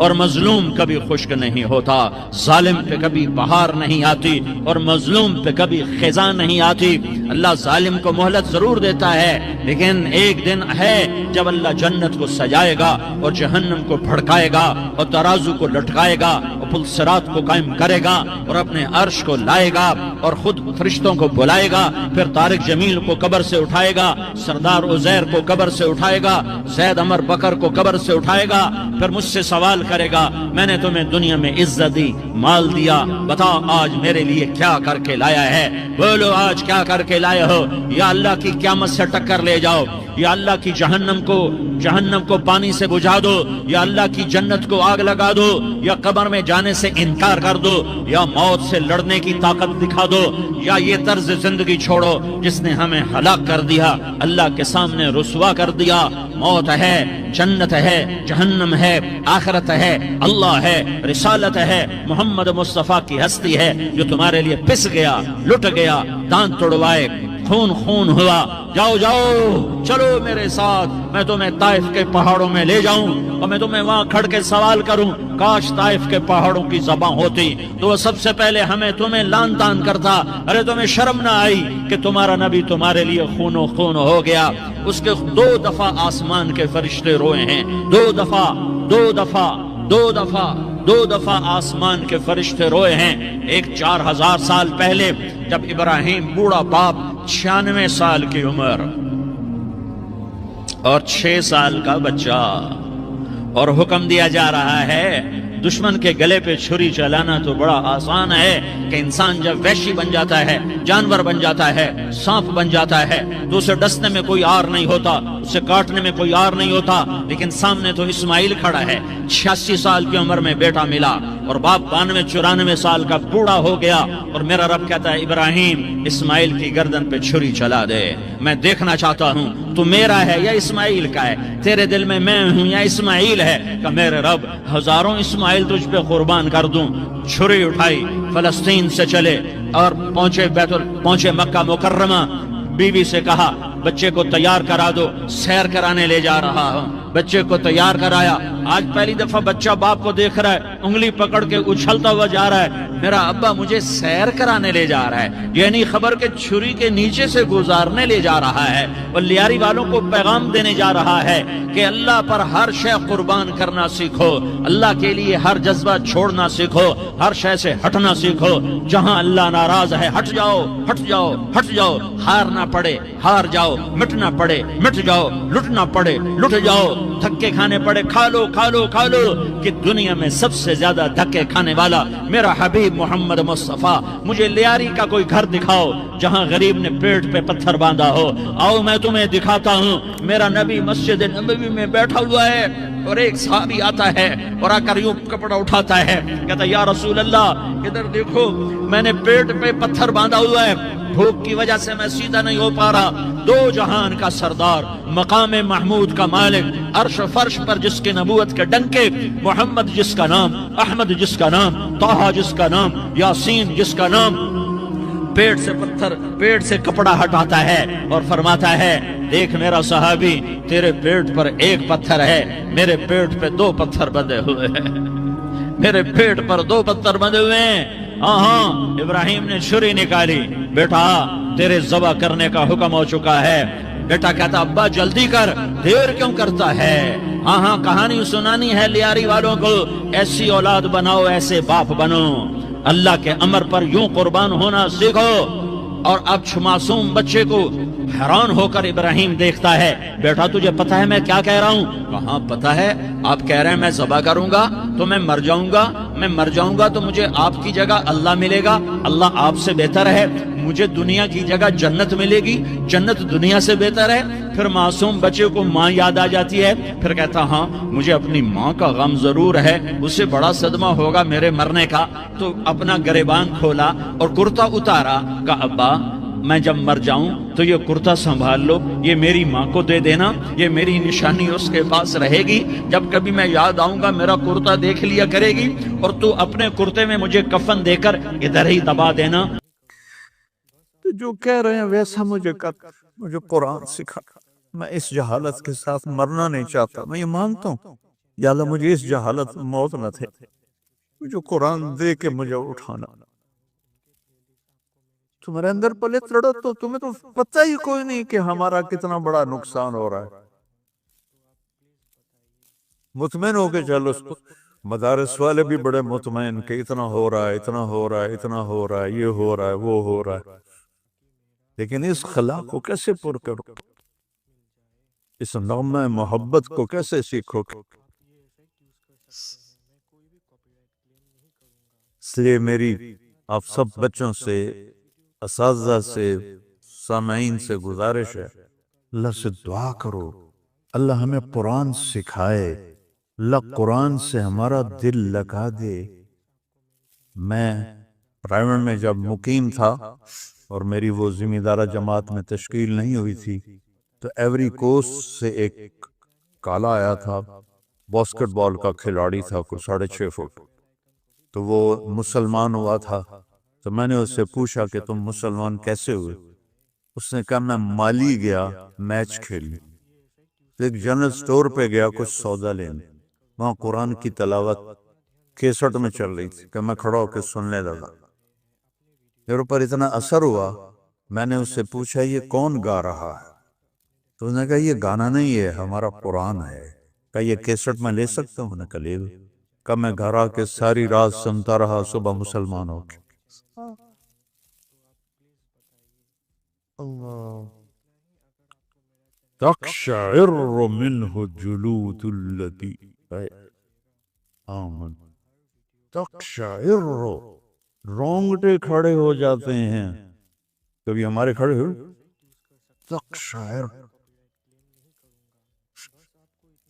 اور مظلوم کبھی خشک نہیں ہوتا، ظالم پہ کبھی بہار نہیں آتی اور مظلوم پہ کبھی خزاں نہیں آتی۔ اللہ ظالم کو مہلت ضرور دیتا ہے، لیکن ایک دن ہے جب اللہ جنت کو سجائے گا اور جہنم کو بھڑکائے گا اور ترازو کو لٹکائے گا اور پل صراط کو قائم کرے گا اور اپنے عرش کو لائے گا اور خود فرشتوں کو بلائے گا۔ پھر طارق جمیل کو قبر سے اٹھائے گا، سردار عزیر کو قبر سے اٹھائے گا، زید عمر بکر کو قبر سے اٹھائے گا۔ پھر مجھ سے سوال کرے گا میں نے تمہیں دنیا میں عزت دی، مال دیا، بتاؤ آج میرے لیے کیا کر کے لایا ہے؟ بولو آج کیا کر کے لائے ہو؟ یا اللہ کی قیامت سے ٹکر لے جاؤ، یا اللہ کی جہنم کو پانی سے بجھا دو، یا اللہ کی جنت کو آگ لگا دو، یا قبر میں جانے سے انکار کر دو، یا موت سے لڑنے کی طاقت دکھا دو، یا یہ طرز زندگی چھوڑو جس نے ہمیں ہلاک کر دیا، اللہ کے سامنے رسوا کر دیا۔ موت ہے، جنت ہے، جہنم ہے، آخرت ہے، اللہ ہے، رسالت ہے، محمد مصطفیٰ کی ہستی ہے جو تمہارے لیے پس گیا، لٹ گیا، دانت توڑوائے، خون ہوا۔ جاؤ چلو میرے ساتھ، میں تمہیں طائف کے پہاڑوں میں لے جاؤں اور میں تمہیں وہاں کھڑ کے سوال کروں، کاش طائف کے پہاڑوں کی زبان ہوتی تو وہ سب سے پہلے تمہیں لان تان کرتا۔ ارے تمہیں شرم نہ آئی کہ تمہارا نبی تمہارے لیے خون ہو گیا؟ اس کے 2 دفعہ آسمان کے فرشتے روئے ہیں، 2 دفعہ آسمان کے فرشتے روئے ہیں۔ ایک 4000 سال پہلے جب ابراہیم بوڑھا باپ، 96 سال کی عمر اور 6 سال کا بچہ، اور حکم دیا جا رہا ہے دشمن کے گلے پہ چھری چلانا تو بڑا آسان ہے کہ انسان جب وحشی بن جاتا ہے، جانور بن جاتا ہے، سانپ بن جاتا ہے تو اسے ڈسنے میں کوئی آر نہیں ہوتا، اسے کاٹنے میں کوئی آر نہیں ہوتا، لیکن سامنے تو اسماعیل کھڑا ہے، 86 سال کی عمر میں بیٹا ملا اور باپ 92-94 سال کا بوڑھا ہو گیا، اور میرا رب کہتا ہے ابراہیم اسماعیل کی گردن پہ چھری چلا دے، میں دیکھنا چاہتا ہوں تو میرا ہے یا اسماعیل کا ہے، تیرے دل میں میں ہوں یا اسماعیل ہے؟ کہ میرے رب ہزاروں اسماعیل تجھ پہ قربان کر دوں۔ چھری اٹھائی، فلسطین سے چلے اور پہنچے مکہ مکرمہ۔ بیوی سے کہا بچے کو تیار کرا دو، سیر کرانے لے جا رہا ہوں۔ بچے کو تیار کرایا، آج پہلی دفعہ بچہ باپ کو دیکھ رہا ہے، انگلی پکڑ کے اچھلتا ہوا جا رہا ہے، میرا ابا مجھے سیر کرانے لے جا رہا ہے، یعنی خبر کے چھری کے نیچے سے گزارنے لے جا رہا ہے۔ اور لیاری والوں کو پیغام دینے جا رہا ہے کہ اللہ پر ہر شے قربان کرنا سیکھو، اللہ کے لیے ہر جذبہ چھوڑنا سیکھو، ہر شے سے ہٹنا سیکھو۔ جہاں اللہ ناراض ہے ہٹ جاؤ، ہٹ جاؤ، ہٹ جاؤ، ہار نہ پڑے ہار جاؤ، مٹنا پڑے مٹ جاؤ، لٹنا پڑے لٹ جاؤ۔ دھکے کھانے پڑے کھا لو کھا لو کھا لو، کہ دنیا میں سب سے زیادہ دھکے کھانے والا میرا حبیب محمد مصطفیٰ۔ مجھے لیاری کا کوئی گھر دکھاؤ جہاں غریب نے پیٹ پہ پتھر باندھا ہو، آؤ میں تمہیں دکھاتا ہوں۔ میرا نبی مسجد نبوی میں بیٹھا ہوا ہے اور ایک صحابی آتا ہے اور آ کر یوں کپڑا اٹھاتا ہے، کہتا یا رسول اللہ ادھر دیکھو، میں نے پیٹ پہ پتھر باندھا ہوا ہے، بھوک کی وجہ سے میں سیدھا نہیں ہو پا رہا۔ دو جہان کا سردار، مقام محمود کا مالک، عرش و فرش پر جس کے نبوت کے ڈنکے، محمد جس کا نام، احمد جس کا نام، طٰہٰ جس کا نام، یاسین جس کا نام، پیٹ سے پتھر، پیٹ سے کپڑا ہٹاتا ہے اور فرماتا ہے دیکھ میرا صحابی، تیرے پیٹ پر ایک پتھر ہے، میرے پیٹ پہ دو پتھر بندھے ہوئے ہیں، میرے پیٹ پر دو پتھر بندھے ہوئے ہیں۔ ہاں ابراہیم نے چھری نکالی، بیٹا تیرے ذبح کرنے کا حکم ہو چکا ہے۔ بیٹا کہتا ابا جلدی کر، دیر کیوں کرتا ہے؟ ہاں کہانی سنانی ہے لیاری والوں کو، ایسی اولاد بناؤ، ایسے باپ بنو، اللہ کے امر پر یوں قربان ہونا سیکھو۔ اور اب معصوم بچے کو حیران ہو کر ابراہیم دیکھتا ہے، بیٹا تجھے پتا ہے میں کیا کہہ رہا ہوں؟ کہاں پتا ہے، آپ کہہ رہے ہیں میں ذبح کروں گا تو میں مر جاؤں گا، میں مر جاؤں گا تو مجھے آپ کی جگہ اللہ ملے گا، اللہ آپ سے بہتر ہے، مجھے دنیا کی جگہ جنت ملے گی، جنت دنیا سے بہتر ہے۔ پھر معصوم بچے کو ماں یاد آ جاتی ہے، پھر کہتا ہاں مجھے اپنی ماں کا غم ضرور ہے، اسے بڑا صدمہ ہوگا میرے مرنے کا۔ تو اپنا گریبان کھولا اور کرتا اتارا، کہا ابا میں جب مر جاؤں تو یہ کرتا سنبھال لو، یہ میری ماں کو دے دینا، یہ میری نشانی اس کے پاس رہے گی، جب کبھی میں یاد آؤں گا میرا کرتا دیکھ لیا کرے گی، اور تو اپنے کرتے میں مجھے کفن دے کر ادھر ہی دبا دینا۔ تو جو کہہ رہے ہیں ویسا مجھے کر، مجھے قرآن سکھا، میں اس جہالت کے ساتھ مرنا نہیں چاہتا، میں یہ مانتا ہوں یا اللہ مجھے اس جہالت موت نہ تھے، جو قرآن دے کے مجھے اٹھانا۔ تمہارے اندر پلے لڑو تو تمہیں تو پتہ ہی کوئی نہیں کہ ہمارا کتنا بڑا نقصان ہو رہا ہے۔ مطمئن ہو کے چلو، مدارس والے بھی بڑے مطمئن کہ اتنا ہو رہا ہے، اتنا ہو رہا ہے، اتنا ہو رہا ہے، یہ ہو رہا ہے، وہ ہو رہا ہے، لیکن اس خلا کو کیسے پر کرو؟ اس نغمہ محبت کو کیسے سیکھو؟ اس لیے میری آپ سب بچوں سے، اساتذہ سے، سامعین سے گزارش ہے، اللہ سے دعا کرو اللہ ہمیں قرآن سکھائے، اللہ قرآن سے ہمارا دل لگا دے۔ میں پرائیویٹ میں جب مقیم تھا اور میری وہ ذمہ دارہ جماعت میں تشکیل نہیں ہوئی تھی، تو ایوری کوسٹ سے ایک کالا آیا تھا، باسکٹ بال کا کھلاڑی تھا، کوئی 6.5 فٹ، تو وہ مسلمان ہوا تھا۔ تو میں نے اس سے پوچھا کہ تم مسلمان کیسے ہوئے؟ اس نے کہا میں مالی گیا میچ کھیلنے، ایک جنرل سٹور پہ گیا کچھ سودا لینے، وہاں قرآن کی تلاوت کیسٹ میں چل رہی تھی کہ میں کھڑا ہو کے سننے لگا، میرے اوپر اتنا اثر ہوا، میں نے اس سے پوچھا یہ کون گا رہا ہے؟ تو اس نے کہا یہ گانا نہیں ہے، ہمارا قرآن ہے۔ کہا یہ کیسٹ میں لے سکتا ہوں؟ میں نے کہا لے لو۔ کہا میں گھر آ کے ساری رات سنتا رہا، صبح مسلمان ہو کے۔ تقشعر منه جلود الذین آمنوا، تقشعر، رونگٹے کھڑے ہو جاتے ہیں، کبھی ہمارے کھڑے ہوئے تقشعر۔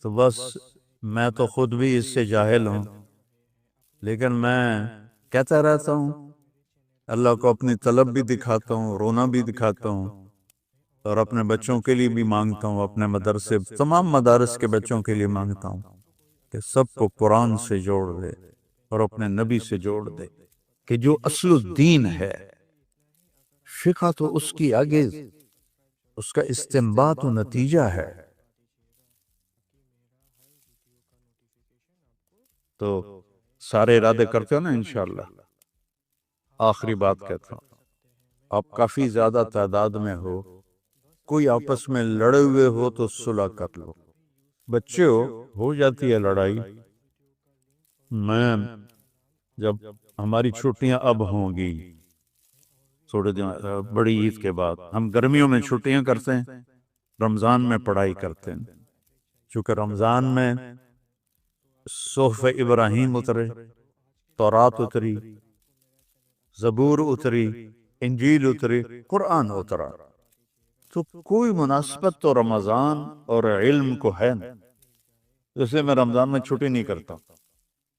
تو بس میں تو خود بھی اس سے جاہل ہوں، لیکن میں کہتا رہتا ہوں، اللہ کو اپنی طلب بھی دکھاتا ہوں، رونا بھی دکھاتا ہوں، اور اپنے بچوں کے لیے بھی مانگتا ہوں، اپنے مدرسے تمام مدارس کے بچوں کے لیے مانگتا ہوں کہ سب کو قرآن سے جوڑ دے اور اپنے نبی سے جوڑ دے، کہ جو اصل الدین ہے، فقہ تو اس کی آگے اس کا استنباط و نتیجہ ہے۔ تو سارے ارادے کرتے ہو نا انشاءاللہ؟ آخری بات کہتا ہوں، آپ کافی زیادہ تعداد میں ہو، کوئی آپس میں لڑے ہوئے ہو تو صلح کر لو، بچے ہو جاتی ہے لڑائی۔ میں جب ہماری چھٹیاں اب ہوں گی تھوڑے دن بڑی عید کے بعد، ہم گرمیوں میں چھٹیاں کرتے ہیں، رمضان میں پڑھائی کرتے ہیں، چونکہ رمضان میں صحف ابراہیم اترے، تورات اتری، زبور اتری، انجیل اتری، قرآن اترا، تو کوئی مناسبت تو رمضان اور علم کو ہے نہیں۔ جیسے میں رمضان میں چھٹی نہیں کرتا،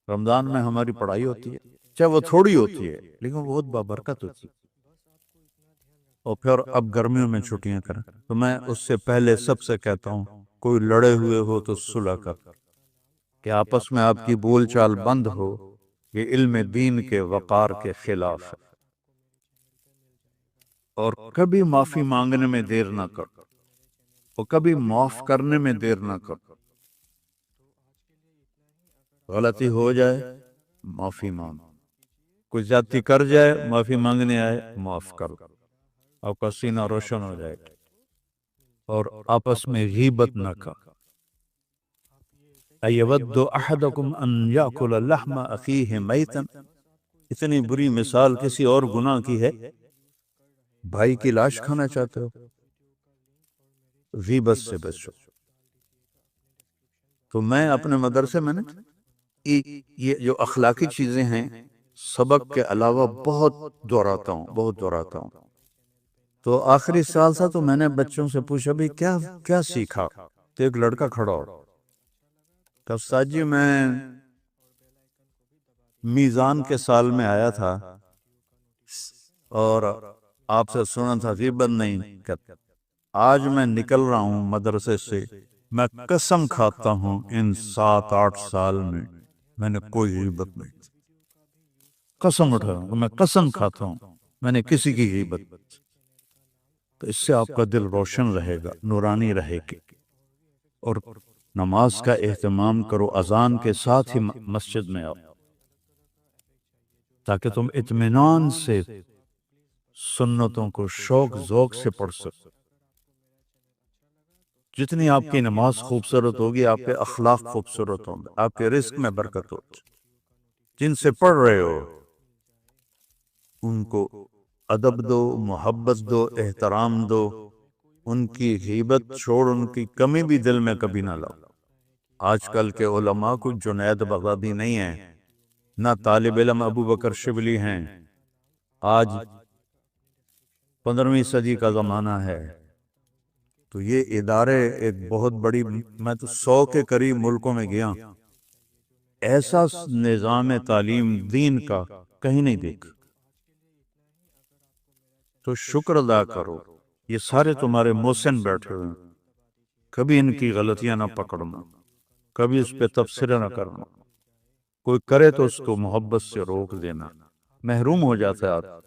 رمضان میں ہماری پڑھائی ہوتی ہے، چاہے وہ تھوڑی ہوتی ہے لیکن وہ بہت بابرکت ہوتی ہے۔ اور پھر اب گرمیوں میں چھٹیاں کریں تو میں اس سے پہلے سب سے کہتا ہوں کوئی لڑے ہوئے ہو تو صلح کر، کہ آپس میں آپ کی بول چال بند ہو، یہ علم دین کے وقار کے خلاف ہے۔ اور کبھی معافی مانگنے میں دیر نہ کر، اور کبھی معاف کرنے میں دیر نہ کر۔ غلطی ہو جائے معافی مانگ، کوئی زیادتی کر جائے معافی مانگنے آئے معاف کرو، آپ کا سینہ روشن ہو جائے گا۔ اور آپس میں غیبت نہ کر۔ ایود احدکم ان یاکل لحم اخیہ میتا، اتنی بری مثال کسی اور گناہ کی ہے؟ بھائی کی لاش کھانا چاہتے ہو؟ غیبت سے بچو۔ تو میں اپنے مدرسے میں یہ جو اخلاقی چیزیں ہیں سبق کے علاوہ بہت دہراتا ہوں۔ تو آخری سال تھا تو میں نے بچوں سے پوچھا بھی کیا سیکھا؟ تو ایک لڑکا کھڑا ہو کہ استاد جی میں میزان کے سال میں آیا تھا اور آپ سے سنا تھا غیبت نہیں کرتے، آج میں نکل رہا ہوں مدرسے سے، میں قسم کھاتا ہوں ان 7-8 سال میں نے کوئی غیبت نہیں کی۔ قسم اٹھا کہ میں قسم کھاتا ہوں میں نے کسی کی غیبت نہیں کی۔ تو اس سے آپ کا دل روشن رہے گا، نورانی رہے گی۔ اور نماز کا اہتمام کرو، اذان کے ساتھ ہی مسجد میں آؤ تاکہ تم اطمینان سے سنتوں کو شوق ذوق سے پڑھ سکو۔ جتنی آپ کی نماز خوبصورت ہوگی آپ کے اخلاق خوبصورت ہوں گے، آپ کے رزق میں برکت ہوگی۔ جن سے پڑھ رہے ہو ان کو ادب دو، محبت دو، احترام دو، ان کی غیبت چھوڑ، ان کی کمی بھی دل میں کبھی نہ لاؤ۔ آج کل کے علماء کو جنید بغدادی نہیں ہیں، نہ طالب علم ابو بکر شبلی ہیں۔ آج 15ویں صدی کا زمانہ ہے، تو یہ ادارے ایک بہت بڑی، میں تو 100 کے قریب ملکوں میں گیا، ایسا نظام تعلیم دین کا کہیں نہیں دیکھا۔ تو شکر ادا کرو، یہ سارے تمہارے محسن بیٹھے ہوئے ہیں، کبھی ان کی غلطیاں نہ پکڑنا، کبھی اس پہ تبصرہ نہ کرنا، کوئی کرے تو اس کو محبت سے روک دینا، محروم ہو جاتا ہے آدمی۔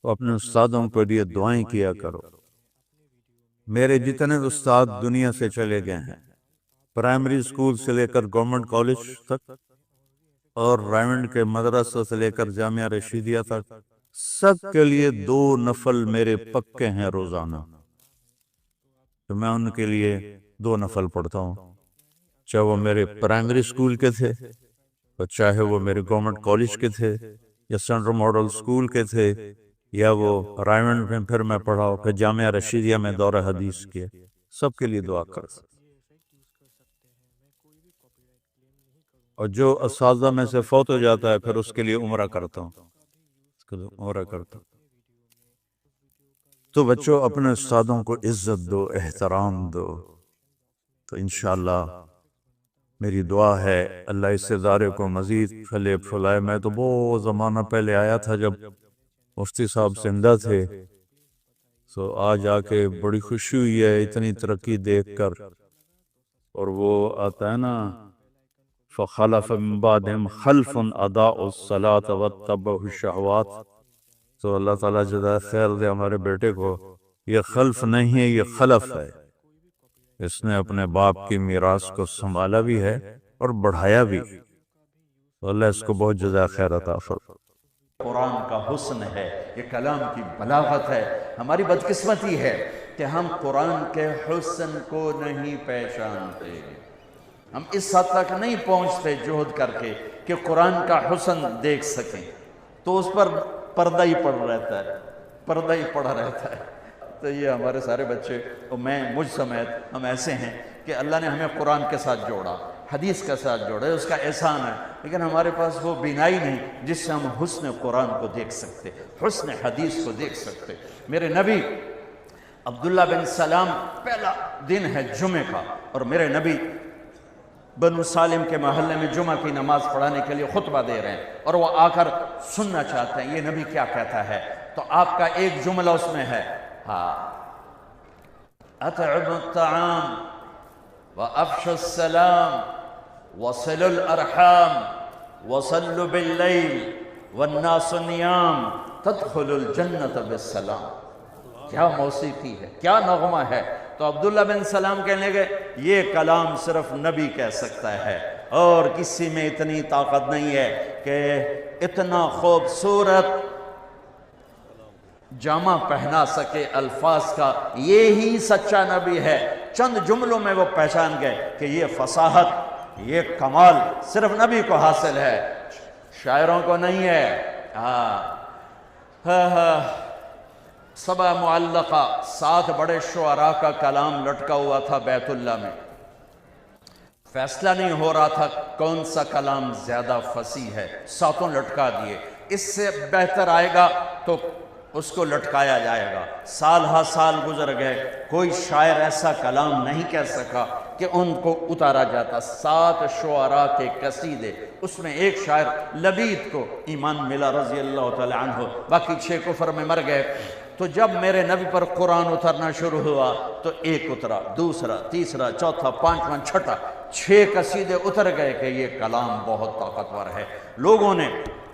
تو اپنے استادوں کے لیے دعائیں کیا کرو۔ میرے جتنے استاد دنیا سے چلے گئے ہیں، پرائمری اسکول سے لے کر گورنمنٹ کالج تک اور رائمنڈ کے مدرسہ سے لے کر جامعہ رشیدیہ تک، سب کے لیے 2 نفل میرے پکے ہیں روزانہ، تو میں ان کے لیے 2 نفل پڑھتا ہوں، چاہے وہ میرے پرائمری اسکول کے تھے اور چاہے وہ میرے گورنمنٹ کالج کے تھے یا سینٹرل ماڈل اسکول کے تھے، یا وہ رائمنڈ میں پھر میں پڑھا ہو، پھر جامعہ رشیدیہ میں دورہ حدیث کیا، سب کے لیے دعا کر۔ اور جو اساتذہ میں سے فوت ہو جاتا ہے پھر اس کے لیے عمرہ کرتا ہوں، تو بچوں اپنے استادوں کو عزت دو، احترام دو، تو انشاءاللہ میری دعا ہے اللہ اس ادارے کو مزید پھلے پھلائے۔ میں تو بہت زمانہ پہلے آیا تھا جب مفتی صاحب زندہ تھے، تو آج آ کے بڑی خوشی ہوئی ہے اتنی ترقی دیکھ کر۔ اور وہ آتا ہے نا فَخَلَفَ مِن بَعْدِهِمْ خَلْفٌ أَضَاعُوا الصَّلَاةَ وَاتَّبَعُوا الشَّهَوَاتِ۔ تو اللہ تعالیٰ جزائے خیر دے ہمارے بیٹے کو، یہ خلف نہیں ہے یہ خلف ہے، اس نے اپنے باپ کی میراث کو سنبھالا بھی ہے اور بڑھایا بھی، تو اللہ اس کو بہت جزائے خیر عطا فرمائے۔ قرآن کا حسن ہے، یہ کلام کی بلاغت ہے۔ ہماری بدقسمتی ہے کہ ہم قرآن کے حسن کو نہیں پہچانتے، ہم اس حد تک نہیں پہنچتے جہد کر کے کہ قرآن کا حسن دیکھ سکیں، تو اس پر پردہ ہی پڑا رہتا ہے، تو تو یہ ہمارے سارے بچے اور میں مجھ سمیت ہم ایسے ہیں کہ اللہ نے ہمیں قرآن کے ساتھ جوڑا، حدیث کے ساتھ جوڑا، اس کا احسان ہے، لیکن ہمارے پاس وہ بینائی نہیں جس سے ہم حسن قرآن کو دیکھ سکتے، حسن حدیث کو دیکھ سکتے۔ میرے نبی عبداللہ بن سلام، پہلا دن ہے جمعہ کا، اور میرے نبی بنو سالم کے محلے میں جمعہ کی نماز پڑھانے کے لیے خطبہ دے رہے ہیں، اور وہ آ کر سننا چاہتے ہیں یہ نبی کیا کہتا ہے۔ تو آپ کا ایک جملہ اس میں ہے، اطعم الطعام وافش السلام وصل الارحام وصلوا باللیل والناس نیام تدخل الجنت بالسلام۔ کیا موسیقی ہے، کیا نغمہ ہے۔ تو عبداللہ بن سلام کہنے لگے یہ کلام صرف نبی کہہ سکتا ہے، اور کسی میں اتنی طاقت نہیں ہے کہ اتنا خوبصورت جامہ پہنا سکے الفاظ کا، یہی سچا نبی ہے۔ چند جملوں میں وہ پہچان گئے کہ یہ فصاحت، یہ کمال صرف نبی کو حاصل ہے، شاعروں کو نہیں ہے۔ سبع معلقہ، 7 بڑے شعراء کا کلام لٹکا ہوا تھا بیت اللہ میں، فیصلہ نہیں ہو رہا تھا کون سا کلام زیادہ فصیح ہے، 7 لٹکا دیے، اس سے بہتر آئے گا تو اس کو لٹکایا جائے گا۔ سال ہا سال گزر گئے، کوئی شاعر ایسا کلام نہیں کہہ سکا کہ ان کو اتارا جاتا۔ 7 شعراء کے قصیدے، اس میں ایک شاعر لبید کو ایمان ملا رضی اللہ تعالی عنہ، باقی 6 کفر میں مر گئے۔ تو جب میرے نبی پر قرآن اترنا شروع ہوا تو ایک اترا، دوسرا، تیسرا، چوتھا، 5واں، 6واں، 6 قصیدے اتر گئے کہ یہ کلام بہت طاقتور ہے۔ لوگوں نے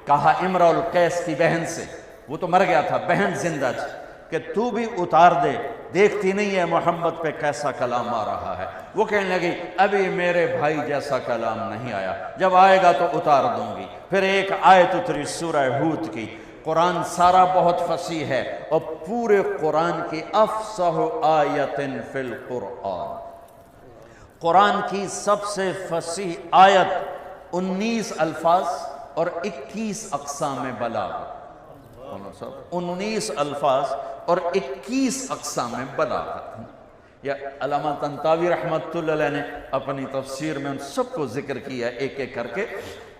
کہا امرؤ القیس کی بہن سے، وہ تو مر گیا تھا، بہن زندہ تھی، کہ تو بھی اتار دے، دیکھتی نہیں ہے محمد پہ کیسا کلام آ رہا ہے۔ وہ کہنے لگی ابھی میرے بھائی جیسا کلام نہیں آیا، جب آئے گا تو اتار دوں گی۔ پھر ایک آیت اتری سورہ ہود کی۔ قرآن سارا بہت فصیح ہے، اور پورے قرآن کی افصح آیت فی القرآن، قرآن کی سب سے فصیح آیت 19 الفاظ اور 21 اقسام بلاغت، 19 الفاظ اور 21 اقسام بلاغت۔ یا علامہ طنطاوی رحمۃ اللہ علیہ نے اپنی تفسیر میں ان سب کو ذکر کیا ایک ایک کر کے،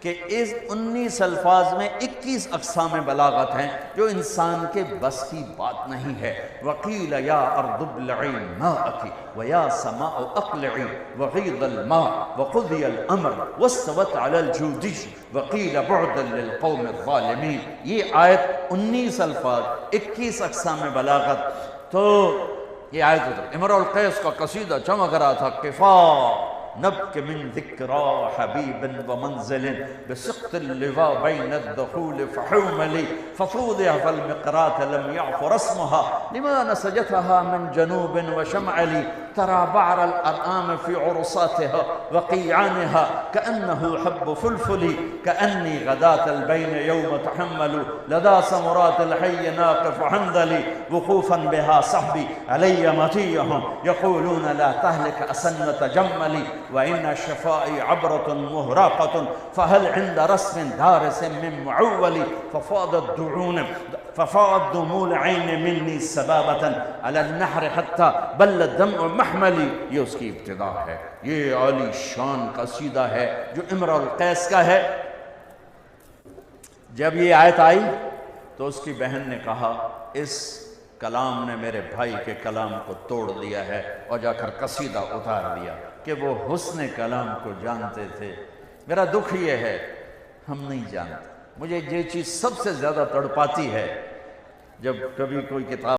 کہ اس 19 الفاظ میں 21 اقسام بلاغت ہیں جو انسان کے بس کی بات نہیں ہے۔ وَقِيلَ يَا أَرْضُ ابْلَعِي مَاءَكِ وَيَا سَمَاءُ أَقْلِعِي وَغِيضَ الْمَاءُ وَقُضِيَ الْأَمْرُ وَاسْتَوَتْ عَلَى الْجُودِيِّ وَقِيلَ بُعْدًا لِلْقَوْمِ الظَّالِمِينَ۔ یہ آیت 19 الفاظ، 21 اقسام بلاغت۔ تو یہ آیت اتر، امرؤ القیس کا قصیدہ چمک رہا تھا، کفا نبک من ذکرى حبیب ومنزل بسقط اللواء بین الدخول فحوملی ففوضع فالمقرات لم يعفر اسمها لما نسجتها من جنوب وشمعلی ترى بعر الأرآم في عرصاتها وقيعانها كأنه حب فلفل كأني غداة البين يوم تحمل لدى سمرات الحي ناقف حنظلي وقوفا بها صحبي علي مطيهم يقولون لا تهلك أسن تجملي وإن شفائي عبرة مهراقة فهل عند رسم دارس من معول ففاضت دموع العين مني سبابة على النحر حتى بل الدمع محملی۔ یہ اس کی ابتدا ہے، یہ عالی شان قصیدہ ہے جو امرؤ القیس کا ہے۔ جب یہ آیت آئی تو اس کی بہن نے کہا اس کلام نے میرے بھائی کے کلام کو توڑ دیا ہے، اور جا کر قصیدہ اتار دیا کہ وہ حسن کلام کو جانتے تھے۔ میرا دکھ یہ ہے ہم نہیں جانتے۔ مجھے یہ چیز سب سے زیادہ تڑپاتی ہے جب کبھی کوئی کتاب